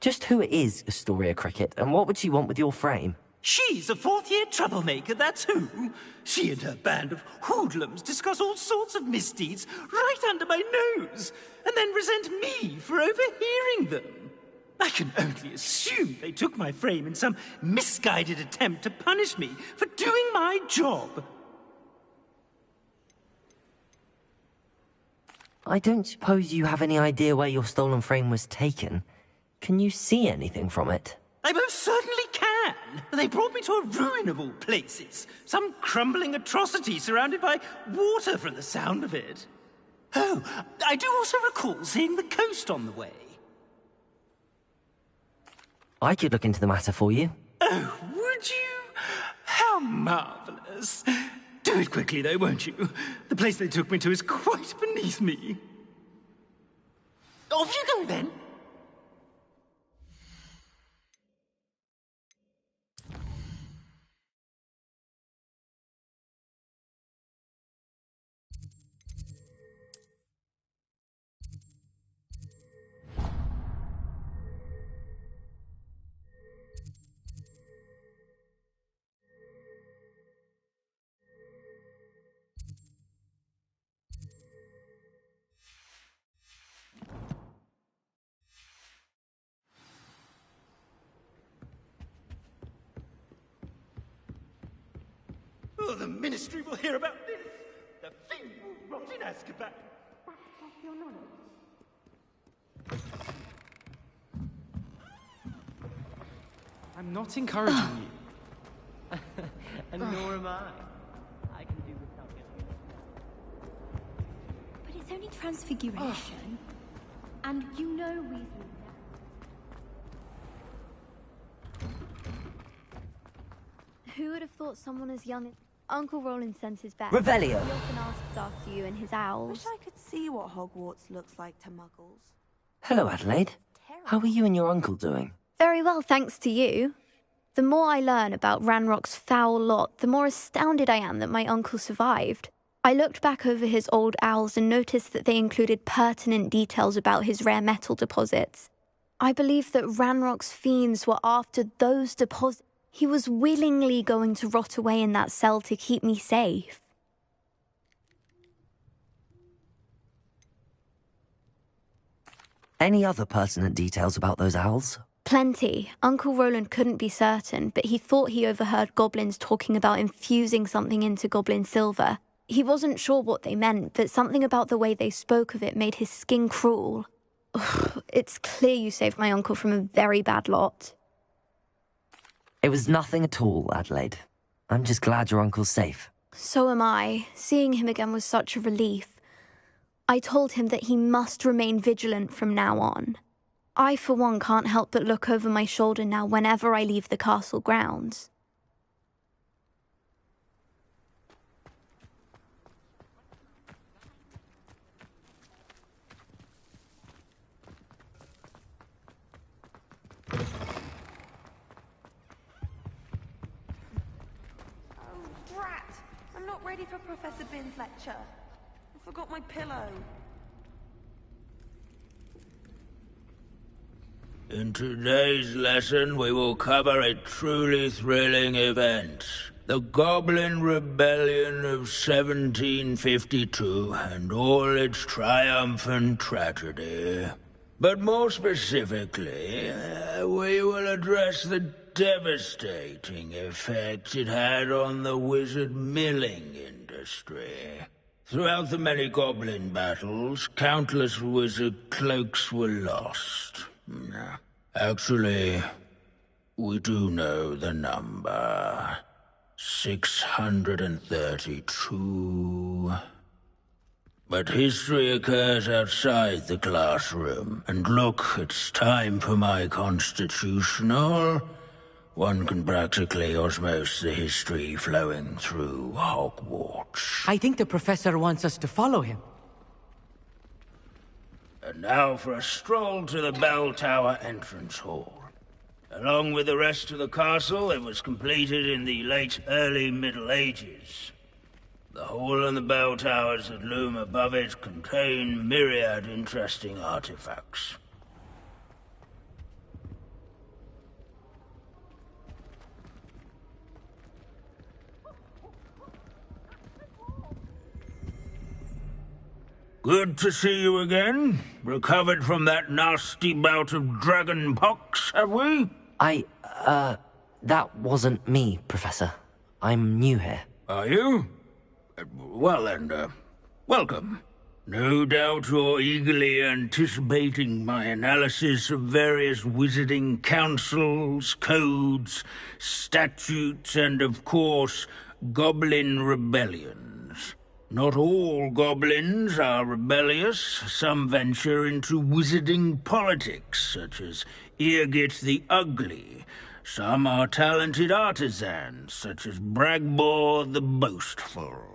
Just who is Astoria Cricket, and what would she want with your frame? She's a fourth-year troublemaker, that's who. She and her band of hoodlums discuss all sorts of misdeeds right under my nose, and then resent me for overhearing them. I can only assume they took my frame in some misguided attempt to punish me for doing my job. I don't suppose you have any idea where your stolen frame was taken. Can you see anything from it? I most certainly can. They brought me to a ruin of all places. Some crumbling atrocity surrounded by water from the sound of it. Oh, I do also recall seeing the coast on the way. I could look into the matter for you. Oh, would you? How marvelous. Do it quickly, though, won't you? The place they took me to is quite beneath me. Off you go, then. Oh, the Ministry will hear about this. The thing will rot in Azkaban. I'm not encouraging you. And nor am I. I can do without getting it. But it's only transfiguration. And you know Weasley. Who would have thought someone as young as... Uncle Roland sends his best. Revelio. He often asks after you and his owls. Wish I could see what Hogwarts looks like to muggles. Hello, Adelaide. How are you and your uncle doing? Very well, thanks to you. The more I learn about Ranrock's foul lot, the more astounded I am that my uncle survived. I looked back over his old owls and noticed that they included pertinent details about his rare metal deposits. I believe that Ranrock's fiends were after those deposits. He was willingly going to rot away in that cell to keep me safe. Any other pertinent details about those owls? Plenty. Uncle Roland couldn't be certain, but he thought he overheard goblins talking about infusing something into goblin silver. He wasn't sure what they meant, but something about the way they spoke of it made his skin crawl. Ugh, it's clear you saved my uncle from a very bad lot. It was nothing at all, Adelaide. I'm just glad your uncle's safe. So am I. Seeing him again was such a relief. I told him that he must remain vigilant from now on. I, for one, can't help but look over my shoulder now whenever I leave the castle grounds. I'm not ready for Professor Bin's lecture. I forgot my pillow. In today's lesson, we will cover a truly thrilling event. The Goblin Rebellion of 1752 and all its triumphant tragedy. But more specifically, we will address the devastating effect it had on the wizard milling industry. Throughout the many goblin battles, countless wizard cloaks were lost. Actually, we do know the number. 632. But history occurs outside the classroom. And look, it's time for my constitutional. One can practically osmose the history flowing through Hogwarts. I think the professor wants us to follow him. And now for a stroll to the bell tower entrance hall. Along with the rest of the castle, it was completed in the late early Middle Ages. The hall and the bell towers that loom above it contain myriad interesting artifacts. Good to see you again. Recovered from that nasty bout of dragon pox, have we? That wasn't me, Professor. I'm new here. Are you? Well then, welcome. No doubt you're eagerly anticipating my analysis of various wizarding councils, codes, statutes, and of course, goblin rebellions. Not all goblins are rebellious. Some venture into wizarding politics, such as Eargit the Ugly. Some are talented artisans, such as Bragbor the Boastful.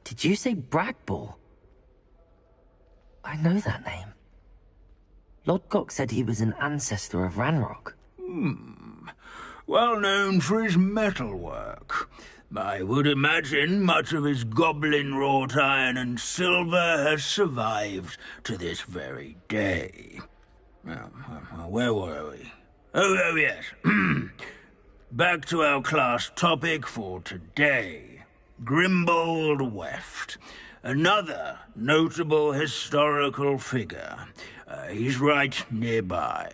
Did you say Bragbor? I know that name. Lodgok said he was an ancestor of Ranrock. Well known for his metalwork. I would imagine much of his goblin-wrought iron and silver has survived to this very day. Where were we? Oh yes. Back to our class topic for today. Grimbold Weft. Another notable historical figure. He's right nearby.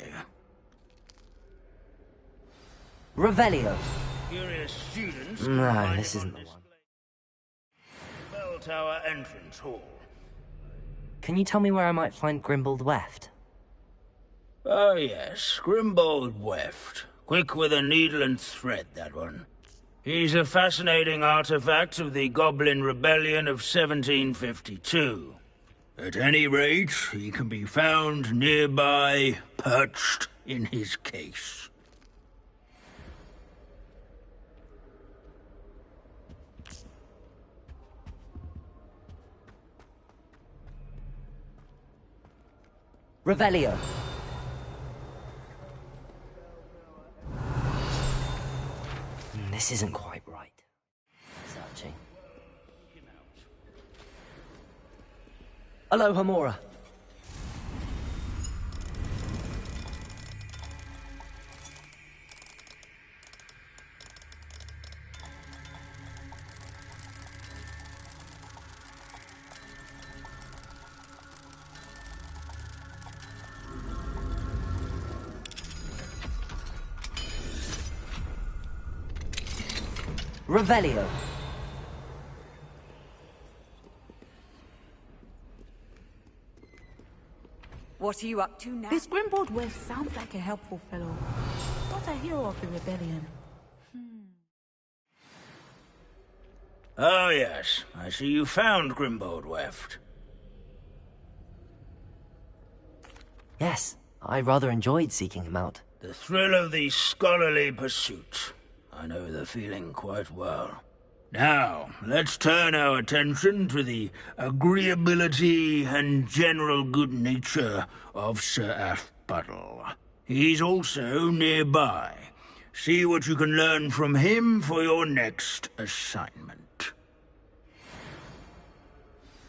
Revelio. Curious students. No, this isn't the one. Bell Tower entrance hall. Can you tell me where I might find Grimbold Weft? Oh yes, Grimbold Weft. Quick with a needle and thread, that one. He's a fascinating artifact of the Goblin Rebellion of 1752. At any rate, he can be found nearby, perched in his case. Revelio. This isn't quite right. Searching. Hello, Hamora. Revelio. What are you up to now? This Grimbold West sounds like a helpful fellow, not a hero of the rebellion. Oh yes, I see you found Grimbold Weft. Yes, I rather enjoyed seeking him out. The thrill of the scholarly pursuit. I know the feeling quite well. Now, let's turn our attention to the agreeability and general good nature of Sir Aphbuttle. He's also nearby. See what you can learn from him for your next assignment.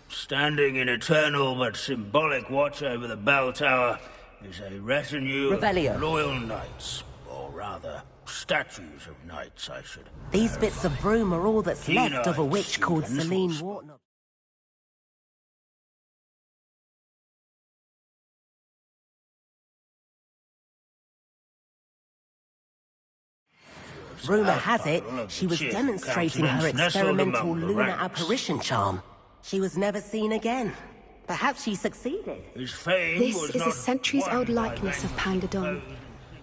Standing in eternal but symbolic watch over the bell tower is a retinue Revelio. of loyal knights, or rather, statues of knights, I should. These bits of broom are all that's Keen left of a eyes, witch called pencils. Celine Wharton. Rumour has it, she was demonstrating her experimental lunar apparition charm. She was never seen again. Perhaps she succeeded. His fame This was is a not centuries-old won by likeness of vengeance. Pangadon.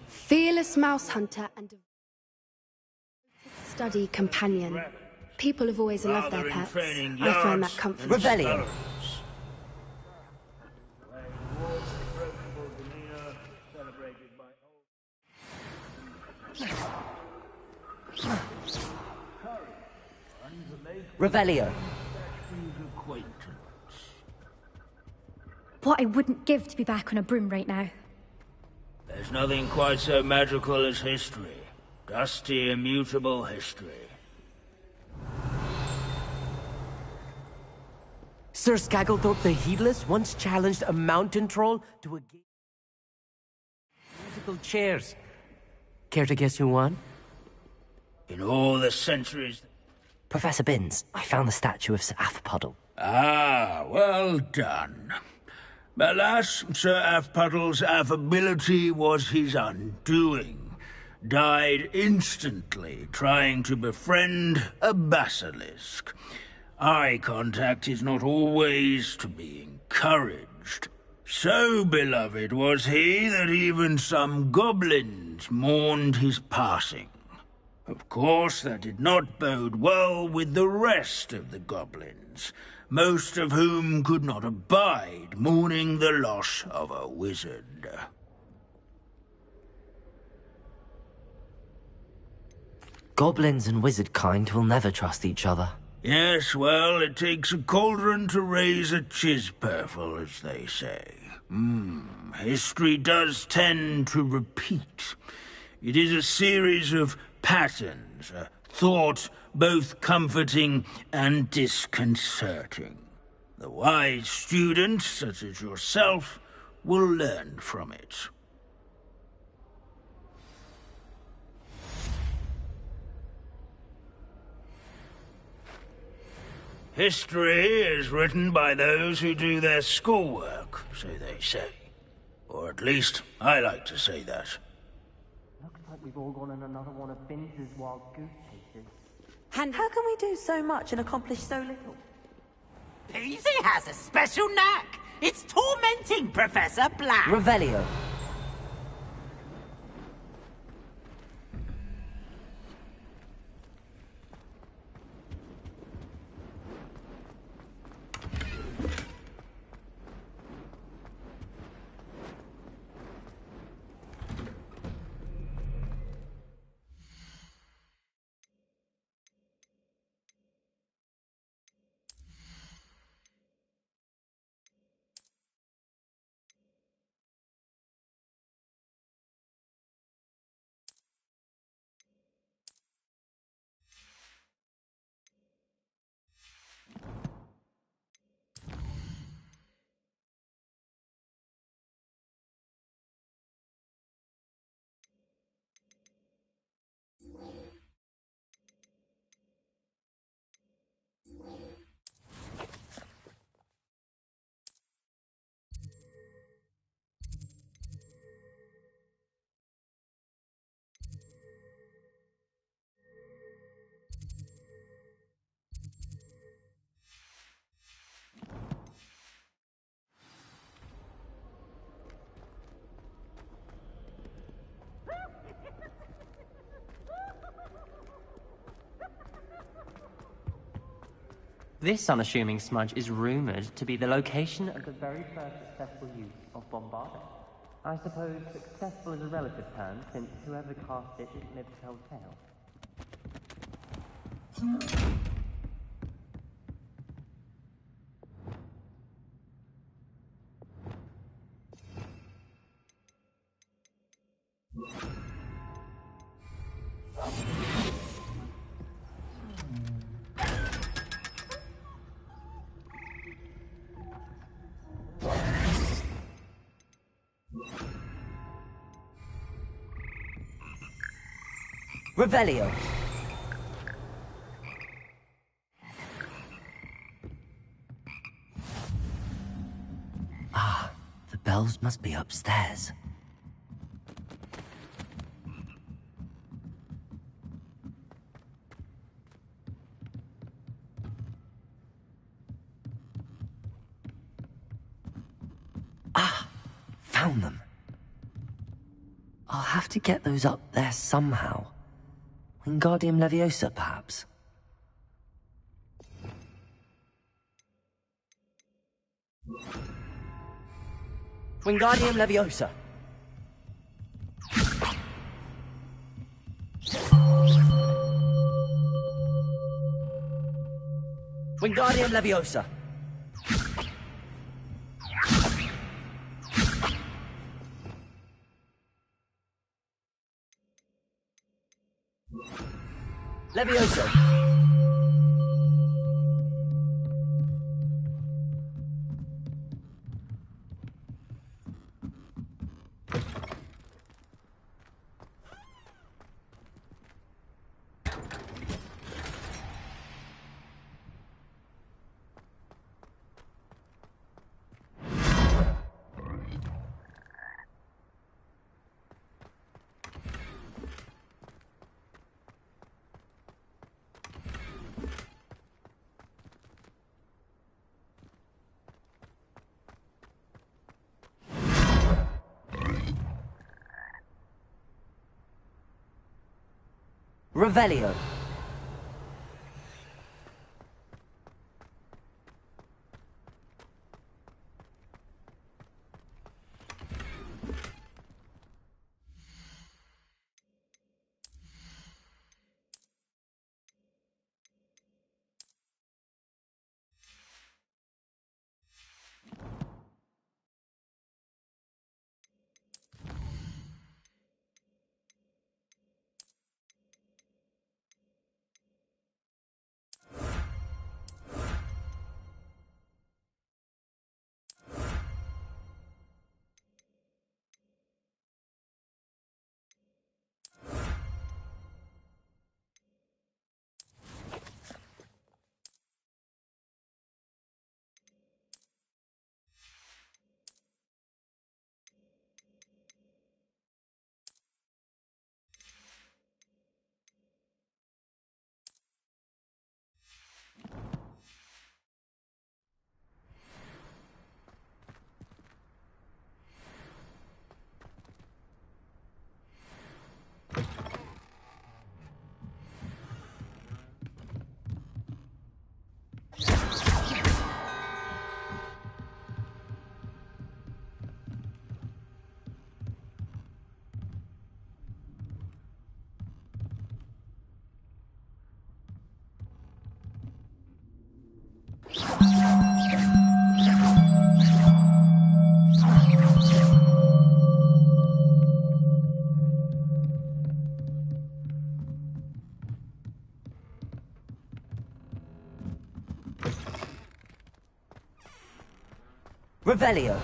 Fearless mouse hunter and study companion. People have always loved their pets. I find that comforting. Rebellion. Revelio. What I wouldn't give to be back on a broom right now. There's nothing quite so magical as history. Dusty, immutable history. Sir Scagglethorpe the Heedless once challenged a mountain troll to a game of musical chairs. Care to guess who won? In all the centuries... Professor Binns, I found the statue of Sir Aphbuttle. Ah, well done. Alas, Sir Aphbuttle's affability was his undoing. Died instantly trying to befriend a basilisk. Eye contact is not always to be encouraged. So beloved was he that even some goblins mourned his passing. Of course, that did not bode well with the rest of the goblins, most of whom could not abide mourning the loss of a wizard. Goblins and wizard kind will never trust each other. Yes, well, it takes a cauldron to raise a chisperful, as they say. History does tend to repeat. It is a series of patterns, a thought both comforting and disconcerting. The wise student, such as yourself, will learn from it. History is written by those who do their schoolwork, so they say. Or at least, I like to say that. Looks like we've all gone on another one of Binns's wild goose chases. And how can we do so much and accomplish so little? Peasy has a special knack. It's tormenting Professor Black. Revelio. This unassuming smudge is rumoured to be the location of the very first successful use of bombardment. I suppose successful is a relative term, since whoever cast it didn't live to tell the tale. Revelio. Ah, the bells must be upstairs. Ah, found them. I'll have to get those up there somehow. Wingardium Leviosa, perhaps? Wingardium Leviosa. Wingardium Leviosa. Leviosa. Revelio. Revelio.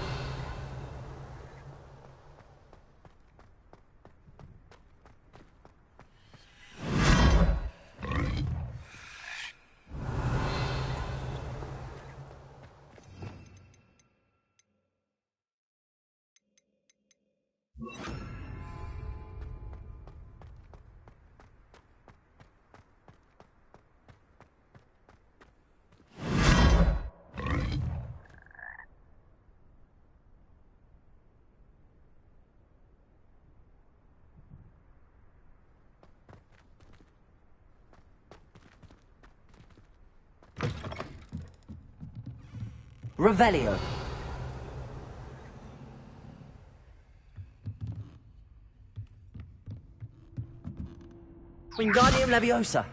Revelio. Wingardium Leviosa.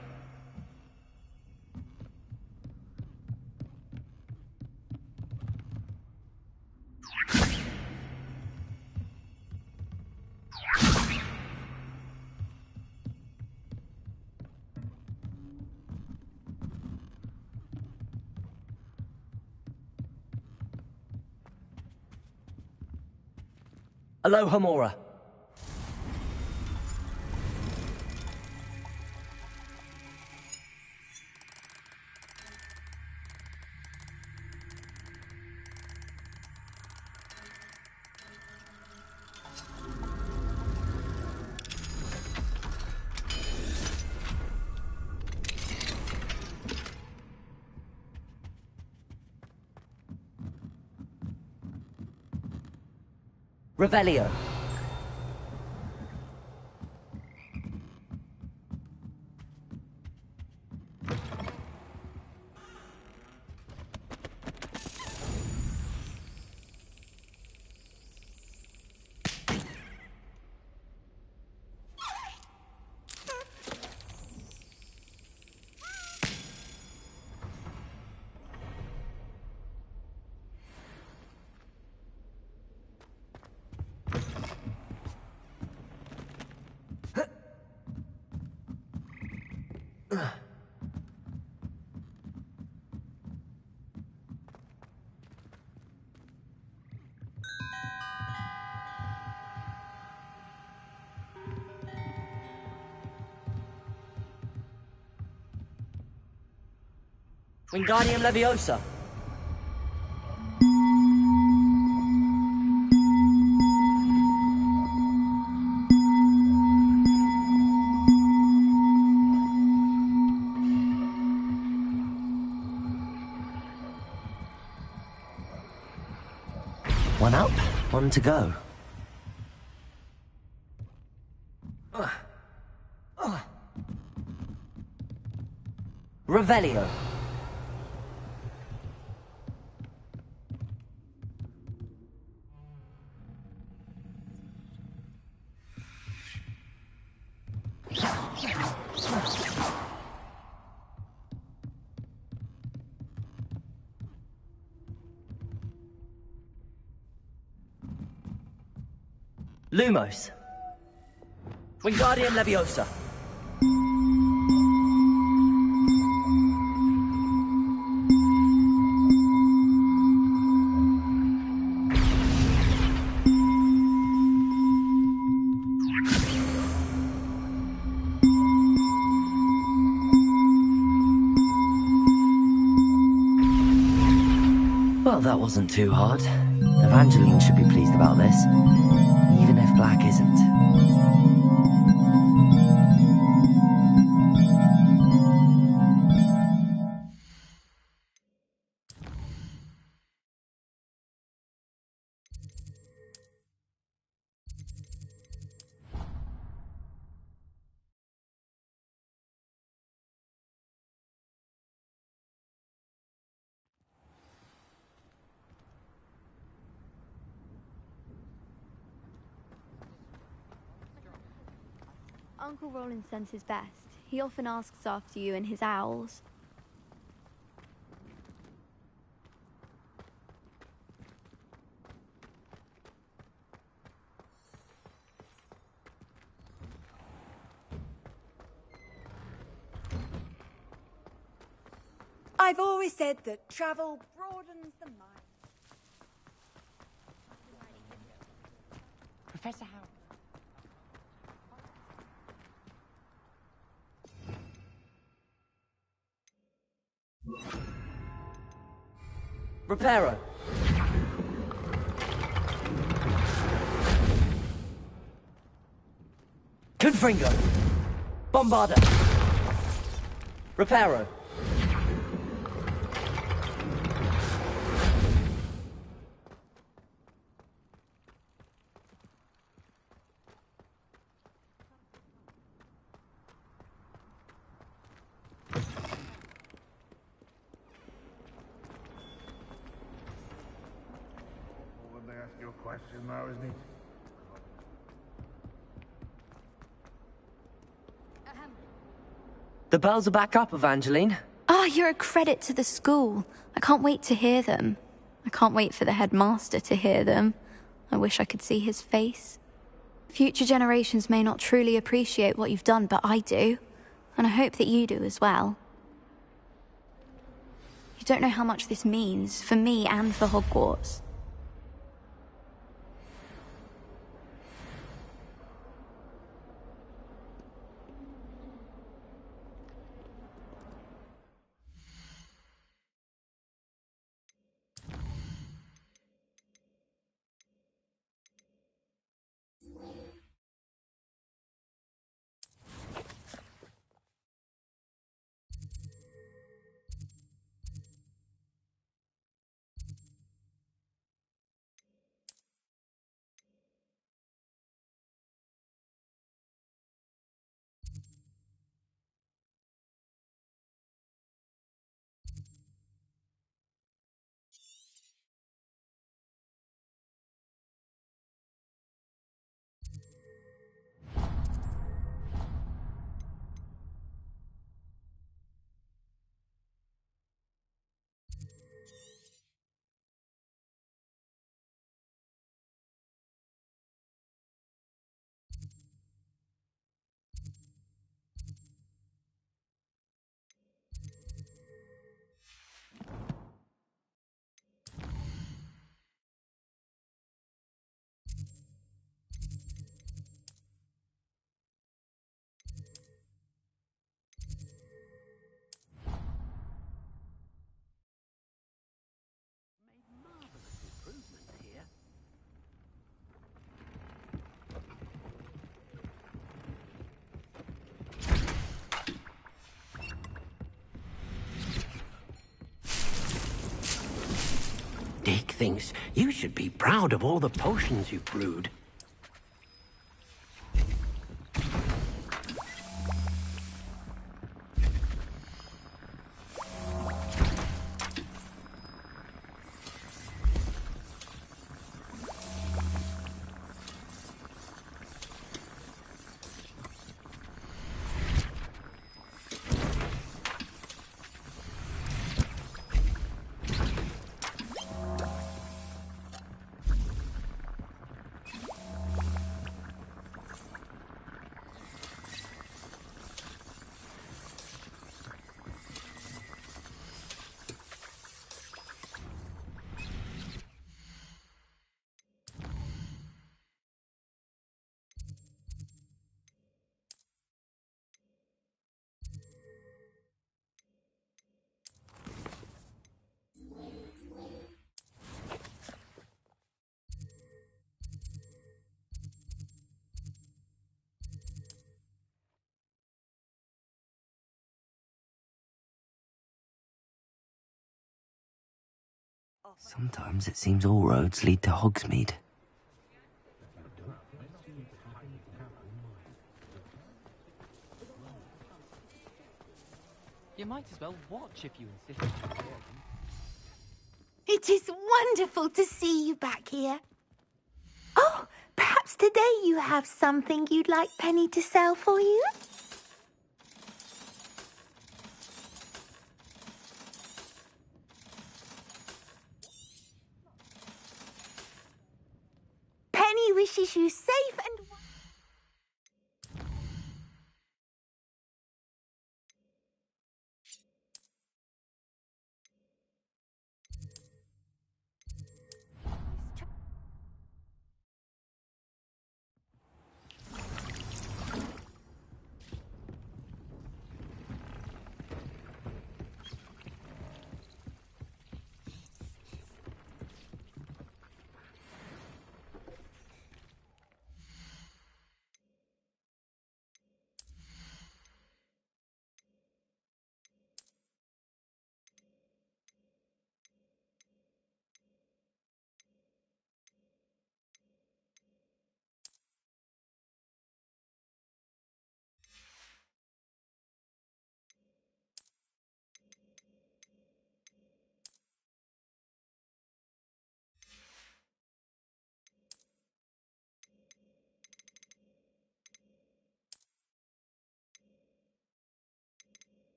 Aloha Mora. Revelio. Wingardium Leviosa. One up, one to go. Revelio. Lumos. Wingardium Leviosa. Well, that wasn't too hard. Evangeline should be pleased about this, even if Black isn't. Uncle Roland sends his best. He often asks after you and his owls. I've always said that travel broadens the mind. Professor Howard. Reparo. Confringo. Bombarda. Reparo. Question now, isn't it? The bells are back up, Evangeline. Oh, you're a credit to the school. I can't wait to hear them. I can't wait for the headmaster to hear them. I wish I could see his face. Future generations may not truly appreciate what you've done, but I do. And I hope that you do as well. You don't know how much this means, for me and for Hogwarts. Dick thinks you should be proud of all the potions you've brewed. Sometimes it seems all roads lead to Hogsmeade. You might as well watch if you insist. It is wonderful to see you back here. Oh, perhaps today you have something you'd like Penny to sell for you? Penny wishes you safe and...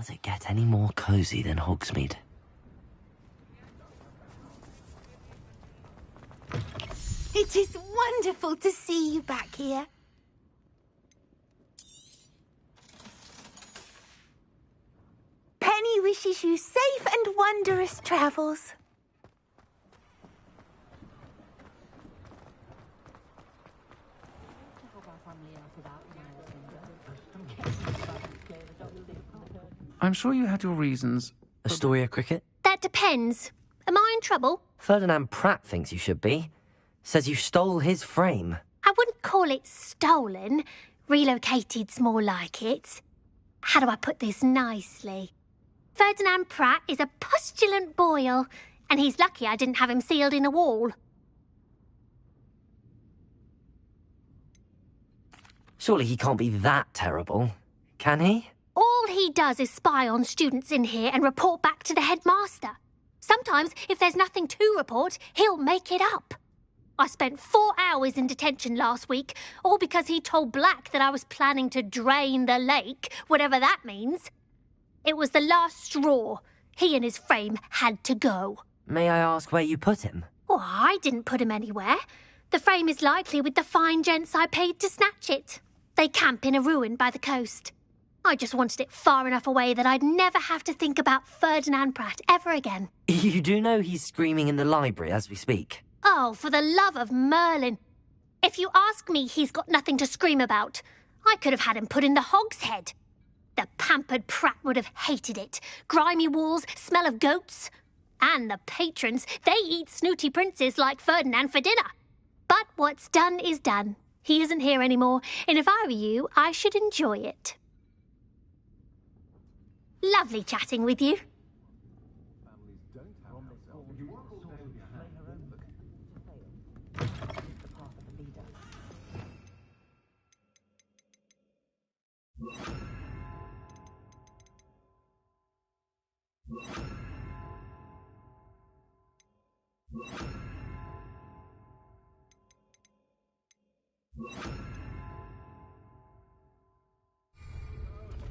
Does it get any more cozy than Hogsmeade? It is wonderful to see you back here. Penny wishes you safe and wondrous travels. I'm sure you had your reasons. Astoria Cricket? That depends. Am I in trouble? Ferdinand Pratt thinks you should be. Says you stole his frame. I wouldn't call it stolen. Relocated's more like it. How do I put this nicely? Ferdinand Pratt is a postulant boil, and he's lucky I didn't have him sealed in a wall. Surely he can't be that terrible, can he? All he does is spy on students in here and report back to the headmaster. Sometimes, if there's nothing to report, he'll make it up. I spent 4 hours in detention last week, all because he told Black that I was planning to drain the lake, whatever that means. It was the last straw. He and his frame had to go. May I ask where you put him? Oh, I didn't put him anywhere. The frame is likely with the fine gents I paid to snatch it. They camp in a ruin by the coast. I just wanted it far enough away that I'd never have to think about Ferdinand Pratt ever again. You do know he's screaming in the library as we speak? Oh, for the love of Merlin. If you ask me, he's got nothing to scream about. I could have had him put in the hogshead. The pampered Pratt would have hated it. Grimy walls, smell of goats. And the patrons, they eat snooty princes like Ferdinand for dinner. But what's done is done. He isn't here anymore, and if I were you, I should enjoy it. Lovely chatting with you.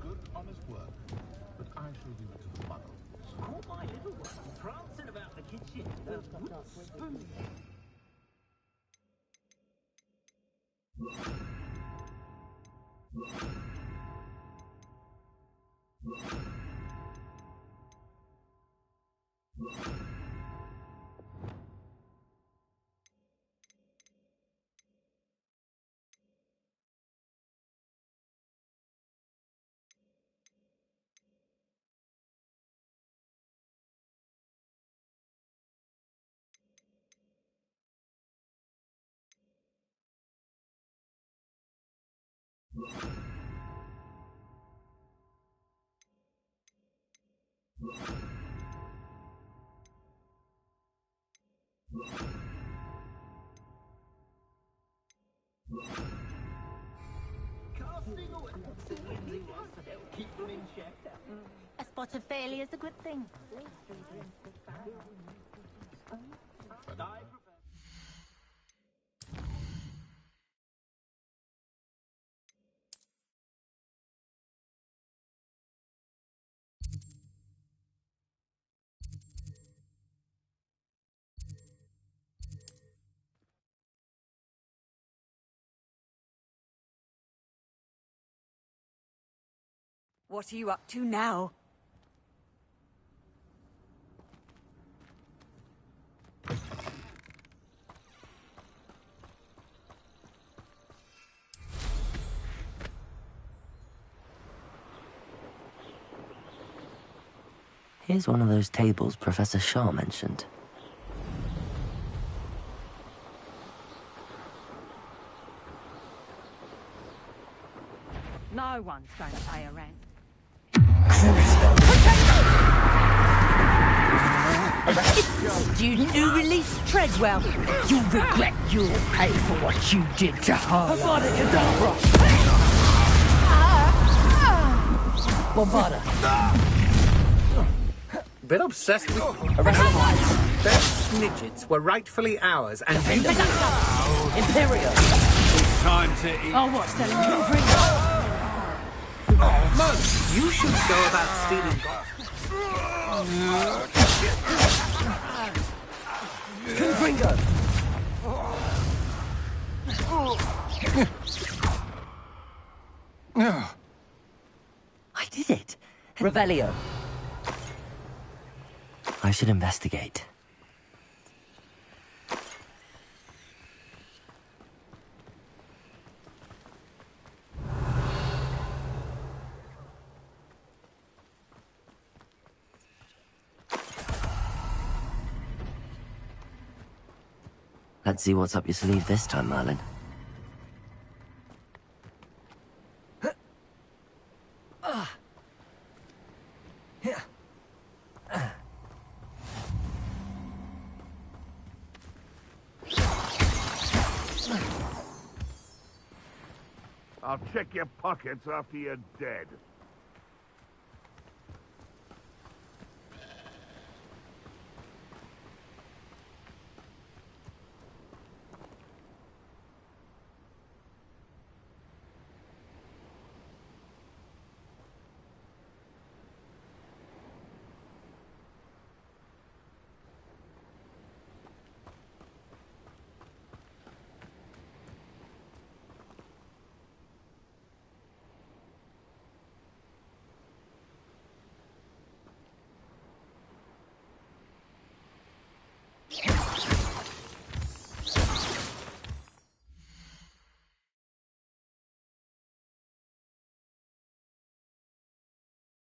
Good, honest work. But I shall leave it to the muggles. Caught my little one prancing about the kitchen with a wooden spoon. Keep them in check. A spot of failure is a good thing. What are you up to now? Here's one of those tables Professor Shaw mentioned. No one's going to pay a rent. Student who released Treadwell. You'll regret you'll pay for what you did to her. Bombarda. Bit obsessed with... Those snidgets were rightfully ours, and you... Imperial. It's time to eat. Oh, what's telling you? Merlin, you should go about stealing Confringo! I did it. Revelio. I should investigate. Let's see what's up your sleeve this time, Merlin. I'll check your pockets after you're dead.